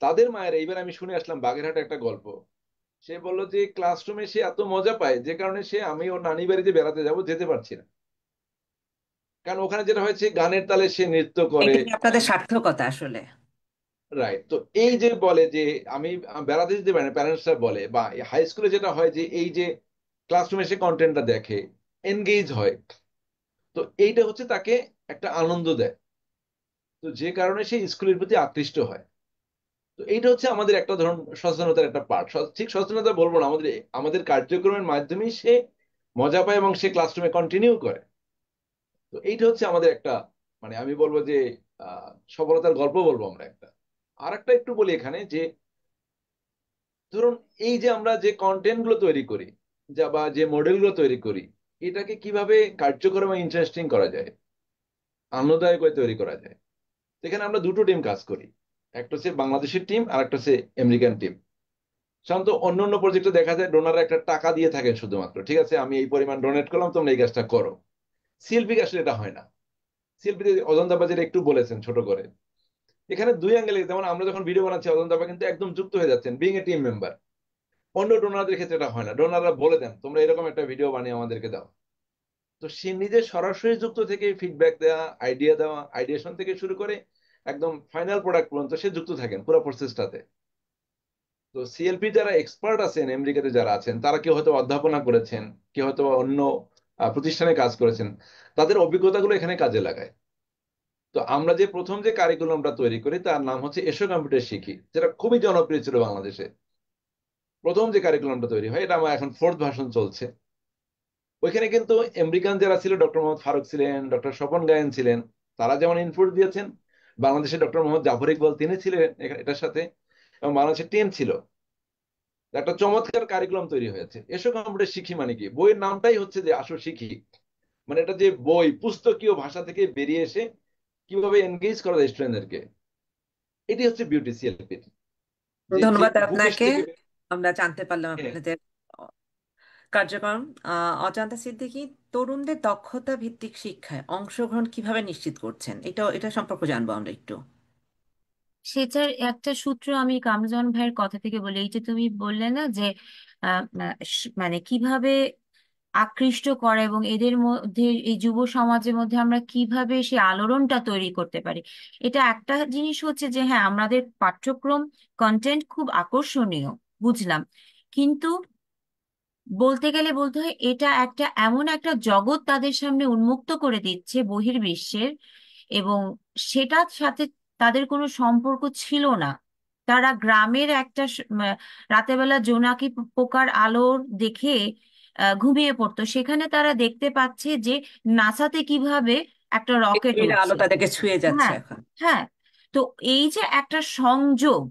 তাদের মায়ের এইবার আমি শুনে আসলাম বাগেরহাটে একটা গল্প। সে বললো যে ক্লাসরুমে সে এত মজা পায় যে কারণে আমি ওর নানি বাড়িতে বেড়াতে যাব, যেতে পারছি না। কারণ ওখানে যেটা হয়েছে, গানের তালে সে নৃত্য করে। এটাই আপনাদের সার্থকতা আসলে। রাইট। তো এই যে বলে যে আমি বেড়াতে যেতে পারি না, প্যারেন্টসরা বলে, বা হাই স্কুলে যেটা হয় যে এই যে ক্লাসরুমে সে কন্টেন্টটা দেখে, এনগেজ হয়, তো এইটা হচ্ছে তাকে একটা আনন্দ দেয়। তো যে কারণে সে স্কুলের প্রতি আকৃষ্ট হয়। তো এইটা হচ্ছে আমাদের একটা ধরুন সচেতনতার একটা পার্ট। ঠিক সচেতনতা বলবো না, আমাদের আমাদের কার্যক্রমের মাধ্যমেই সে মজা পায় এবং সে ক্লাসরুমে কন্টিনিউ করে। তো এইটা হচ্ছে আমাদের একটা, মানে আমি বলবো যে আহ সফলতার গল্প বলবো আমরা একটা। আর একটা একটু বলি এখানে যে ধরুন এই যে আমরা যে কন্টেন্ট গুলো তৈরি করি, যা বা যে মডেল গুলো তৈরি করি, এটাকে কিভাবে কার্যকর এবং ইন্টারেস্টিং করা যায়, আনন্দদায়ক করে তৈরি করা যায়। এখানে আমরা দুটো টিম কাজ করি, একটা হচ্ছে বাংলাদেশের টিম আর একটা হচ্ছে আমেরিকান টিম। সাধারণত অন্য অন্য প্রজেক্টে দেখা যায় ডোনাররা একটা টাকা দিয়ে থাকেন শুধুমাত্র, ঠিক আছে আমি এই পরিমাণ ডোনেট করলাম, তোমরা এই কাজটা করো। সিএলপি আসলে এটা হয় না। সিএলপি অজন্তা বাজারে একটু বলেছেন ছোট করে, এখানে দুই অ্যাঙ্গেলে, যেমন আমরা যখন ভিডিও বানাচ্ছি অজন্তা কিন্তু একদম যুক্ত হয়ে যাচ্ছেন বিং এ টিম মেম্বার। অন্য ডোনারদের ক্ষেত্রে এটা হয় না, ডোনাররা বলে দেন তোমরা এরকম একটা ভিডিও বানিয়ে আমাদেরকে দাও। তো সে নিজে সরাসরি যুক্ত থেকে ফিডব্যাক দেওয়া, আইডিয়েশন থেকে শুরু করে একদম ফাইনাল প্রোডাক্ট পর্যন্ত সে যুক্ত থাকেন পুরো প্রসেসটাতে। তো সিএলপি যারা এক্সপার্ট আছেন আমেরিকাতে যারা আছেন, তারা কেউ হয়তো অধ্যাপনা করেছেন, কেউ হয়তো অন্য প্রতিষ্ঠানে কাজ করেছেন, তাদের অভিজ্ঞতাগুলো এখানে কাজে লাগায়। তো আমরা যে প্রথম যে কারিকুলামটা তৈরি করি তার নাম হচ্ছে এসো কম্পিউটার শিখি, যেটা খুবই জনপ্রিয় ছিল বাংলাদেশে। প্রথম যে কারিকুলামটা তৈরি হয়, এটা আমার এখন 4th ভার্সন চলছে। ওইখানে কিন্তু আমেরিকান যারা ছিল, ডক্টর মোহাম্মদ ফারুক ছিলেন, ডক্টর স্বপন গায়েন ছিলেন, তারা যেমন ইনপুট দিয়েছেন, বাংলাদেশের ডক্টর মোহাম্মদ জাফর ইকবাল তিনি ছিলেন এটার সাথে, এবং বাংলাদেশের টিম ছিল। একটা চমৎকার কারিকুলাম তৈরি হয়েছে। এসো কম্পিউটার শিখি মানে কি, বইয়ের নামটাই হচ্ছে যে আসো শিখি। মানে এটা যে বই পুস্তকীয় ভাষা থেকে বেরিয়ে এসে কিভাবে এনগেজ করা যায় স্টুডেন্টদেরকে, এটি হচ্ছে বিউটি সিএলপির, যে যে ধন্যবাদ বুকেশ আপনাকে। থেকে। আমরা জানতে পারলাম হ্যাঁ, আপনাদের কার্যক্রম। অজান্তা সিদ্দিকী, তরুণদের দক্ষতা ভিত্তিক শিক্ষায় অংশগ্রহণ কিভাবে নিশ্চিত করছেন, এটা সম্পর্কে জানবো আমরা একটু। সেটার একটা সূত্র আমি কামরুজ্জামান ভাইয়ের কথা থেকে বলি। এই যে তুমি বললে না যে মানে কিভাবে আকৃষ্ট করে এবং এদের মধ্যে, এই যুব সমাজের মধ্যে আমরা কিভাবে সেই আলোড়নটা তৈরি করতে পারি। এটা একটা জিনিস হচ্ছে যে হ্যাঁ, আমাদের পাঠ্যক্রম কন্টেন্ট খুব আকর্ষণীয়, বুঝলাম, কিন্তু বলতে গেলে বলতে হয় এটা একটা এমন একটা জগৎ তাদের সামনে উন্মুক্ত করে দিচ্ছে বহির্বিশ্বের, এবং সেটার সাথে তাদের কোনো সম্পর্ক ছিল না। তারা গ্রামের একটা রাতের বেলা জোনাকি পোকার আলোর দেখে ঘুমিয়ে পড়তো, সেখানে তারা দেখতে পাচ্ছে যে নাসাতে কিভাবে একটা রকেট পৃথিবীর আলো উঠছে। তাদেরকে ছুঁয়ে যাচ্ছে হ্যাঁ, এখন। হ্যাঁ। তো এই যে একটা সংযোগ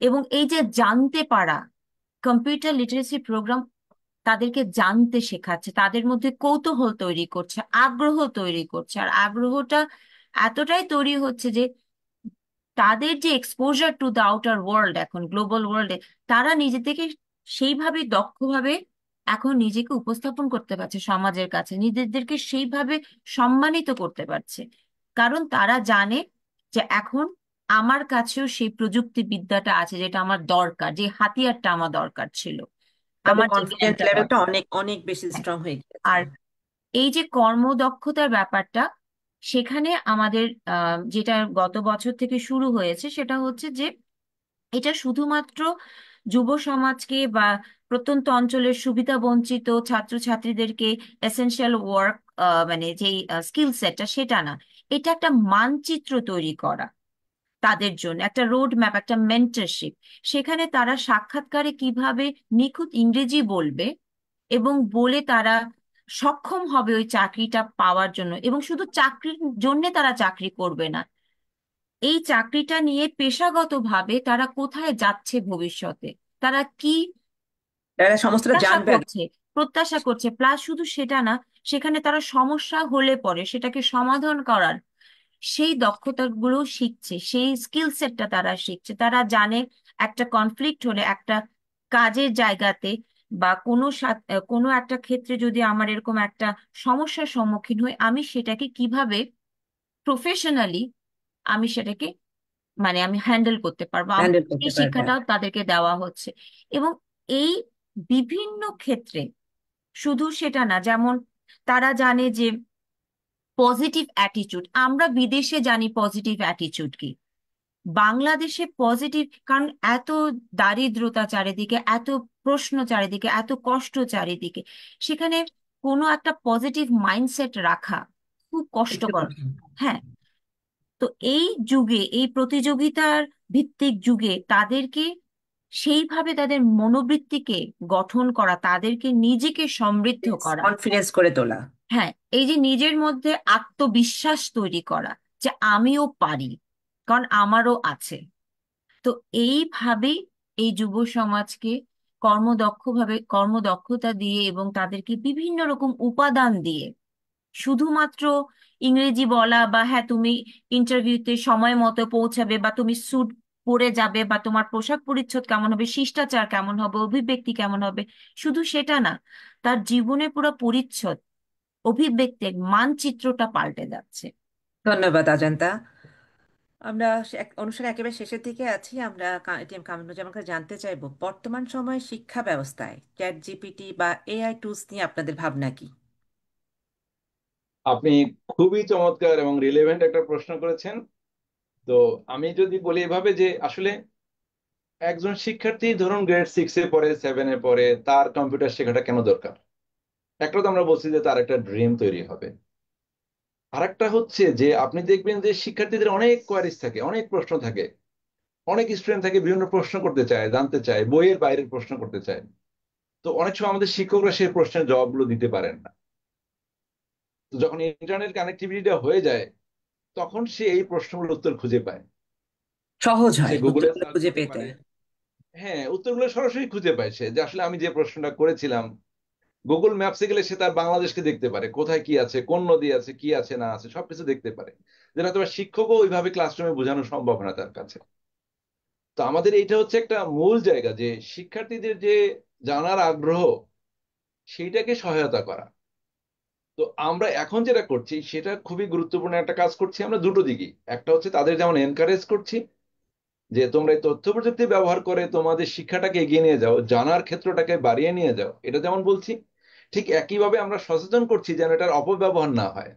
এবং এই যে জানতে পারা, কম্পিউটার লিটারেসি প্রোগ্রাম তাদেরকে জানতে শেখাচ্ছে, তাদের মধ্যে কৌতূহল তৈরি করছে, আগ্রহ তৈরি করছে, আর আগ্রহটা এতটাই তৈরি হচ্ছে যে তাদের যে exposure to the outer world, এখন গ্লোবাল ওয়ার্ল্ডে তারা নিজে থেকে সেইভাবে দক্ষভাবে এখন নিজেকে উপস্থাপন করতে পারছে সমাজের কাছে, নিজেদেরকে সেইভাবে সম্মানিত করতে পারছে। কারণ তারা জানে যে এখন আমার কাছেও সেই প্রযুক্তি বিদ্যাটা আছে যেটা আমার দরকার, যে হাতিয়ারটা আমার দরকার ছিল, তাদের আমার যে কনফিডেন্স জ্ঞানটা লেভেলটা দরকার। অনেক অনেক বেশি হ্যাঁ। স্ট্রং হয়ে গেছে। আর এই যে কর্মদক্ষতার ব্যাপারটা, সেখানে আমাদের যেটা গত বছর থেকে শুরু হয়েছে সেটা হচ্ছে যে এটা শুধুমাত্র যুব সমাজকে বা প্রত্যন্ত অঞ্চলের সুবিধা বঞ্চিত ছাত্রছাত্রীদেরকে এসেনশিয়াল ওয়ার্ক, মানে যেই স্কিল সেটটা সেটা না, এটা একটা মানচিত্র তৈরি করা তাদের জন্য, একটা রোড ম্যাপ, একটা মেন্টরশিপ। সেখানে তারা সাক্ষাৎকারে কিভাবে নিখুঁত ইংরেজি বলবে এবং বলে তারা সক্ষম হবে ওই চাকরিটা পাওয়ার জন্য, এবং শুধু চাকরির জন্য তারা চাকরি করবে না, এই চাকরিটা নিয়ে পেশাগতভাবে তারা কোথায় যাচ্ছে ভবিষ্যতে, তারা কি এরা সমস্তটা প্রত্যাশা জানবে আগে। করছে, প্রত্যাশা করছে। প্লাস শুধু সেটা না, সেখানে তারা সমস্যা হলে পরে সেটাকে সমাধান করার সেই দক্ষতাগুলো শিখছে, সেই স্কিল সেটটা তারা শিখছে। তারা জানে একটা কনফ্লিক্ট হলে, একটা কাজের জায়গাতে বা কোনো একটা ক্ষেত্রে যদি আমার এরকম একটা সমস্যার সম্মুখীন হই, আমি সেটাকে কিভাবে প্রফেশনালি আমি সেটাকে মানে আমি হ্যান্ডেল করতে পারবো। হ্যান্ডেল এই করতে পারবে। শিক্ষাটাও তাদেরকে দেওয়া হচ্ছে। এবং এই বিভিন্ন ক্ষেত্রে, শুধু সেটা না, যেমন তারা জানে যে পজিটিভ অ্যাটিটিউড, আমরা বিদেশে জানি পজিটিভ অ্যাটিটিউড কি, বাংলাদেশে পজিটিভ, কারণ এত দারিদ্রতা চারিদিকে, এত প্রশ্ন চারিদিকে, এত কষ্ট চারিদিকে, সেখানে কোনো একটা পজিটিভ মাইন্ডসেট রাখা খুব একটু কষ্টকর। কঠিন। হ্যাঁ। তো এই যুগে, এই প্রতিযোগিতার ভিত্তিক যুগে তাদেরকে সেইভাবে তাদের মনোবৃত্তিকে গঠন করা, তাদেরকে নিজেকে সমৃদ্ধ করা, কনফিডেন্স করে তোলা। হ্যাঁ, এই যে নিজের মধ্যে আত্মবিশ্বাস তৈরি করা যে আমিও পারি, কারণ আমারও আছে। তো এইভাবেই এই যুব সমাজকে কর্মদক্ষতা দিয়ে এবং তাদেরকে বিভিন্ন রকম উপাদান দিয়ে, শুধুমাত্র ইংরেজি বলা বা হ্যাঁ তুমি ইন্টারভিউতে সময় মতো পৌঁছাবে বা তুমি স্যুট পরে যাবে বা তোমার পোশাক পরিচ্ছদ কেমন হবে, শিষ্টাচার কেমন হবে, অভিব্যক্তি কেমন হবে, শুধু সেটা না, তার জীবনের পুরো পরিচ্ছদ, অভিব্যক্তির মানচিত্রটা পাল্টে যাচ্ছে। ধন্যবাদ অজন্তা। আমরা অনুষ্ঠানে একেবারে শেষের দিকে আছি। আমরা এটিএম কামরুজ্জামান কাছে জানতে চাইবো, বর্তমান সময়ে শিক্ষা ব্যবস্থায় চ্যাট জিপিটি বা এআই টুলস নিয়ে আপনাদের ভাবনা কি? আপনি খুবই চমৎকার এবং রিলেভেন্ট একটা প্রশ্ন করেছেন। তো আমি যদি বলি এভাবে যে আসলে একজন শিক্ষার্থী ধরুন গ্রেড 6-এ পড়ে, 7-এ পড়ে, তার কম্পিউটার শেখাটা কেন দরকার? একটা তো আমরা বলছি যে তার একটা ড্রিম তৈরি হবে। আরেকটা হচ্ছে যে আপনি দেখবেন যে শিক্ষার্থীদের অনেক কোয়ারিজ থাকে, অনেক প্রশ্ন থাকে, অনেক স্টুডেন্ট থাকে বিভিন্ন প্রশ্ন করতে চায়, জানতে চায়, বইয়ের বাইরের প্রশ্ন করতে চায়। তো অনেক সময় আমাদের শিক্ষকরা সেই প্রশ্নের জবাবগুলো দিতে পারেন না। তো যখন ইন্টারনেট কানেক্টিভিটিটা হয়ে যায়, তখন সে এই প্রশ্নগুলোর উত্তর খুঁজে পায়। সহজ সে হয় গুগলে উত্তরগুলো সার্চ খুঁজে করতে পেতে। পারে। হ্যাঁ, উত্তরগুলো সরাসরি খুঁজে পায় সে, যে আসলে আমি যে প্রশ্নটা করেছিলাম, গুগল ম্যাপসে গেলে সে তার বাংলাদেশকে দেখতে পারে, কোথায় কি আছে, কোন নদী আছে, কি আছে না আছে, সবকিছু দেখতে পারে, যেটা তোমার শিক্ষকও ওইভাবে ক্লাসরুমে বোঝানো সম্ভব না তার কাছে। তো আমাদের এইটা হচ্ছে একটা মূল জায়গা, যে শিক্ষার্থীদের যে জানার আগ্রহ, সেইটাকে সহায়তা করা। তো আমরা এখন যেটা করছি সেটা খুবই গুরুত্বপূর্ণ একটা কাজ করছি আমরা দুটো দিকই। একটা হচ্ছে তাদের যেমন এনকারেজ করছি যে তোমরা এই তথ্য প্রযুক্তি ব্যবহার করে তোমাদের শিক্ষাটাকে এগিয়ে নিয়ে যাও, জানার ক্ষেত্রটাকে বাড়িয়ে নিয়ে যাও, এটা যেমন বলছি, ঠিক একইভাবে আমরা সচেতন করছি যেন এটার অপব্যবহার না হয়।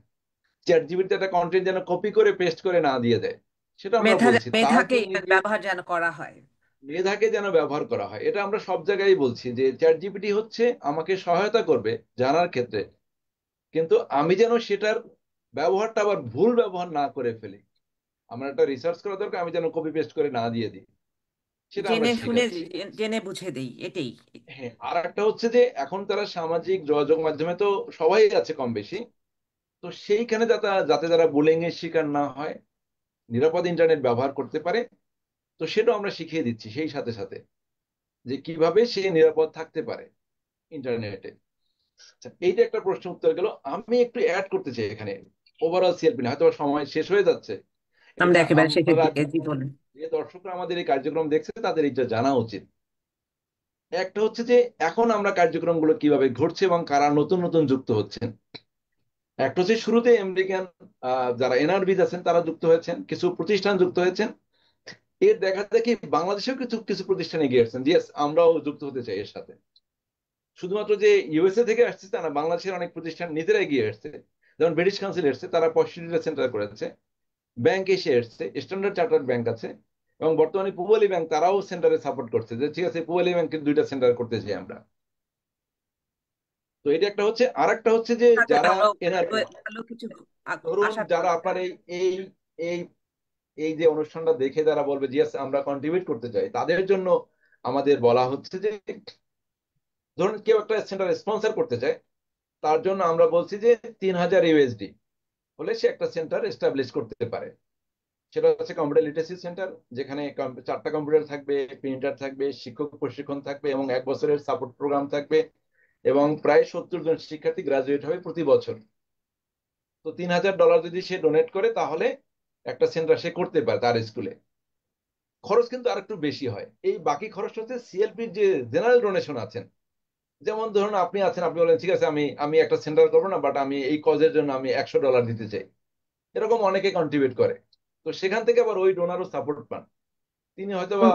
চ্যাট জিপিটিতে একটা কন্টেন্ট যেন কপি করে পেস্ট করে না দিয়ে দেয়, সেটা আমরা বলছি। তার মেধাকে যে নিজের ব্যবহার যেন করা হয়। মেধাকে যেন ব্যবহার করা হয়, এটা আমরা সব জায়গায় বলছি যে চ্যাট জিপিটি হচ্ছে আমাকে সহায়তা করবে জানার ক্ষেত্রে, কিন্তু আমি যেন সেটার ব্যবহারটা আবার ভুল ব্যবহার না করে ফেলি। আমার একটা রিসার্চ করা দরকার, আমি যেন কপি পেস্ট করে না দিয়ে দিই, সেটা আমরা জেনে শুনে শেখাচ্ছি। জেনে বুঝে দেই, এটাই। হ্যাঁ, আর একটা হচ্ছে যে এখন তারা সামাজিক যোগাযোগ মাধ্যমে তো সবাই আছে কম বেশি। তো সেইখানে যাতে যাতে তারা বুলিং এর শিকার না হয়, নিরাপদ ইন্টারনেট ব্যবহার করতে পারে, তো সেটাও আমরা শিখিয়ে দিচ্ছি সেই সাথে সাথে, যে কিভাবে সে নিরাপদ থাকতে পারে ইন্টারনেটে। আচ্ছা, এইটা একটা প্রশ্ন উত্তর গেল। আমি একটু অ্যাড করতে চাই এখানে, ওভারঅল সিএলপি হয়তো সময় শেষ হয়ে যাচ্ছে। আমরা এটা একেবারে শেষের আপনারা, দিকে, জীবন। যে দর্শকরা আমাদের এই কার্যক্রম দেখছে তাদের এটা জানা উচিত। একটা হচ্ছে যে এখন আমরা কার্যক্রমগুলো কিভাবে ঘটছে এবং কারা নতুন নতুন যুক্ত হচ্ছেন। একটা হচ্ছে শুরুতে আমেরিকান যারা এনআরবিজ আছেন তারা যুক্ত হয়েছেন, কিছু প্রতিষ্ঠান যুক্ত হয়েছেন। এর দেখা দেখি বাংলাদেশেও কিছু কিছু প্রতিষ্ঠান এগিয়ে আসছেন, ইয়েস আমরাও যুক্ত হতে চাই এর সাথে। শুধুমাত্র যে ইউএসএ থেকে আসছে তা না, বাংলাদেশের অনেক প্রতিষ্ঠান নিজেরা এগিয়ে আসছে। যেমন ব্রিটিশ কাউন্সিল এসছে, তারা 65টা সেন্টার করেছে। ব্যাংক এসে এসছে, স্ট্যান্ডার্ড চার্টার্ড ব্যাংক আছে, এবং বর্তমানে পূবালী ব্যাংক তারাও সেন্টারে সাপোর্ট করছে, যে ঠিক আছে পূবালী ব্যাংকের 2টা সেন্টার করতে চাই আমরা। তো এটা একটা হচ্ছে। আর একটা হচ্ছে যে সাথে যারা ভালো এনআরবি, ভালো কিছু ধরুন আশা যারা করা আপনার যায়। এই এই এই যে অনুষ্ঠানটা দেখে যারা বলবে যে yes, আমরা কন্ট্রিবিউট করতে চাই, তাদের জন্য আমাদের বলা হচ্ছে যে ধরুন কেউ একটা সেন্টার স্পন্সর করতে চায়, তার জন্য আমরা বলছি যে 3000 ইউএসডি হলে সে একটা সেন্টার এস্টাবলিশ করতে পারে। সেটা হচ্ছে কম্পিউটার লিটারেসি সেন্টার, যেখানে 4টা কম্পিউটার থাকবে, প্রিন্টার থাকবে, শিক্ষক প্রশিক্ষণ থাকবে এবং 1 বছরের সাপোর্ট প্রোগ্রাম থাকবে, এবং প্রায় 70 জন শিক্ষার্থী গ্রাজুয়েট হবে প্রতি বছর। তো $3000 যদি সে ডোনেট করে তাহলে একটা সেন্টার সে করতে পারে তার স্কুলে। খরচ কিন্তু আর একটু বেশি হয়। এই বাকি খরচটা হচ্ছে সিএলপির যে জেনারেল ডোনেশন আছেন, যেমন ধরুন আপনি আছেন, আপনি বলেন ঠিক আছে আমি আমি একটা সেন্টার করবো না, বাট আমি এই কজের জন্য আমি $100 দিতে চাই, এরকম অনেকে কন্ট্রিবিউট করে। তো সেখান থেকে আবার ওই ডোনারও সাপোর্ট পান, তিনি হয়তো বা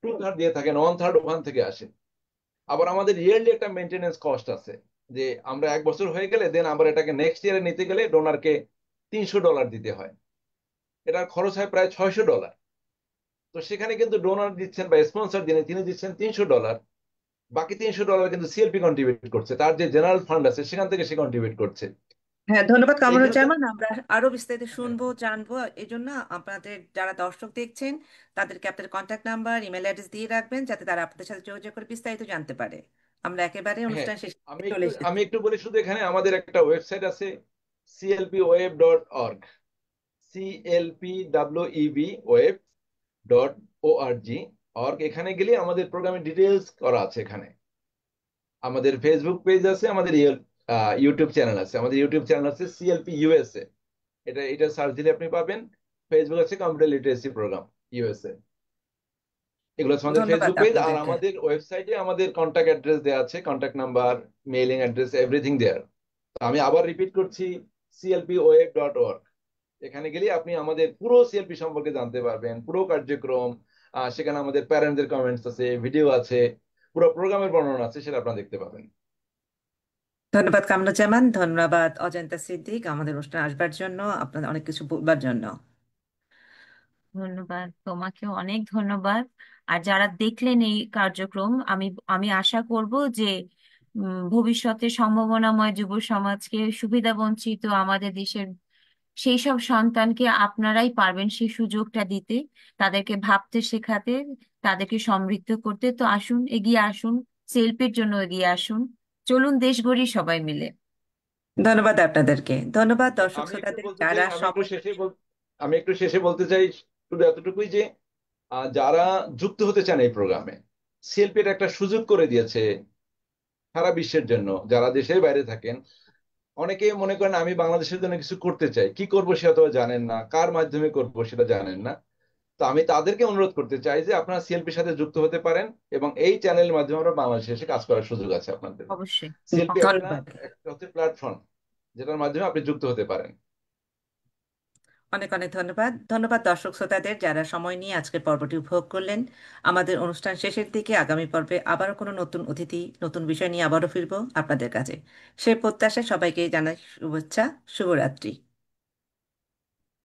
2/3 দিয়ে থাকেন, 1/3 ওখান থেকে আসে। আবার আমাদের ইয়ারলি একটা মেনটেনেন্স কস্ট আছে, যে আমরা 1 বছর হয়ে গেলে দেন আবার এটাকে নেক্সট ইয়ারে নিতে গেলে ডোনারকে $300 দিতে হয়, এটার খরচ হয় প্রায় $600। তো সেখানে কিন্তু ডোনার দিচ্ছেন বা স্পন্সর যিনি তিনি দিচ্ছেন $300, বাকি $300 কিন্তু সিএলপি কন্ট্রিবিউট করছে, তার যে জেনারেল ফান্ড আছে সেখান থেকে সে কন্ট্রিবিউট করছে। হ্যাঁ, ধন্যবাদ এইখানে তো কামরুজ্জামান। আমরা আরো বিস্তারিত হ্যাঁ শুনবো, জানবো। এই জন্য আপনাদের যারা দর্শক দেখছেন তাদেরকে আপনাদের কন্ট্যাক্ট নাম্বার, ইমেল অ্যাড্রেস দিয়ে রাখবেন, যাতে তারা আপনাদের সাথে যোগাযোগ করে বিস্তারিত জানতে পারে। আমরা একেবারে হ্যাঁ, অনুষ্ঠান শেষে আমি চলে একটু এসেছি। আমি একটু বলি শুধু, এখানে আমাদের একটা ওয়েবসাইট আছে, clpweb.org, clpweb.org। এখানে গেলে আমাদের প্রোগ্রামের ডিটেলস করা আছে। এখানে আমাদের ফেসবুক পেজ আছে, আমাদের ইউটিউব চ্যানেল আছে। আমাদের ইউটিউব চ্যানেল আছে সিএলপি ইউএসএ, এটা এটা সার্চ দিলে আপনি পাবেন। ফেসবুক আছে কম্পিউটার লিটারেসি প্রোগ্রাম ইউএসএ, এগুলো হচ্ছে আমাদের ধন্যবাদ ফেসবুক পেজ। আর আপনাদেরকে। আমাদের ওয়েবসাইটে আমাদের কন্ট্যাক্ট অ্যাড্রেস দেওয়া আছে, contact number, mailing address, everything there. আমি আবার রিপিট করছি, clpweb.org। এখানে গেলে আপনি আমাদের পুরো সিএলপি সম্পর্কে জানতে পারবেন, পুরো কার্যক্রম। সেখানে আমাদের প্যারেন্টদের কমেন্টস আছে, ভিডিও আছে, পুরো প্রোগ্রামের বর্ণনা আছে, সেটা আপনারা দেখতে পাবেন। ধন্যবাদ কামরুজ্জামান, ধন্যবাদ অজন্তা সিদ্দিক আমাদের অনুষ্ঠানে আসবার জন্য, আপনাদের অনেক কিছু বলবার জন্য। ধন্যবাদ, তোমাকেও অনেক ধন্যবাদ। আর যারা দেখলেন এই কার্যক্রম, আমি আমি আশা করব যে ভবিষ্যতে সম্ভাবনাময় যুব সমাজকে, সুবিধা বঞ্চিত আমাদের দেশের সেই সব সন্তানকে আপনারাই পারবেন সেই সুযোগটা দিতে, তাদেরকে ভাবতে শেখাতে, তাদেরকে সমৃদ্ধ করতে। তো আসুন, এগিয়ে আসুন, সেলফির জন্য এগিয়ে আসুন। চলুন দেশ গড়ি সবাই মিলে। ধন্যবাদ আপনাদেরকে। ধন্যবাদ দর্শক আমি একটু শ্রোতাদের বলতে চাই, যারা সময়। আমি একটু শেষে বলতে চাই শুধু এতটুকুই যে যারা যুক্ত হতে চান এই প্রোগ্রামে, সিএলপি এর একটা সুযোগ করে দিয়েছে সারা বিশ্বের জন্য। যারা দেশের বাইরে থাকেন, অনেকে মনে করেন আমি বাংলাদেশের জন্য কিছু করতে চাই, কি করব সেটা তো জানেন না, কার মাধ্যমে করব সেটা জানেন না। তো আমি তাদেরকে অনুরোধ করতে চাই যে আপনারা সিএলপির সাথে যুক্ত হতে পারেন, এবং এই চ্যানেলের মাধ্যমে আমরা বাংলাদেশে এসে কাজ করার সুযোগ আছে আপনাদের। অবশ্যই। সিএলপি একটা ধন্যবাদ। একটা হচ্ছে প্ল্যাটফর্ম, যেটার মাধ্যমে আপনি যুক্ত হতে পারেন। অনেক অনেক ধন্যবাদ। ধন্যবাদ দর্শক শ্রোতাদের যারা সময় নিয়ে আজকের পর্বটি উপভোগ করলেন। আমাদের অনুষ্ঠান শেষের দিকে আগামী পর্বে আবারও কোনো নতুন অতিথি, নতুন বিষয় নিয়ে আবারও ফিরবো আপনাদের কাছে। সে প্রত্যাশায় সবাইকে জানাই শুভেচ্ছা, শুভরাত্রি।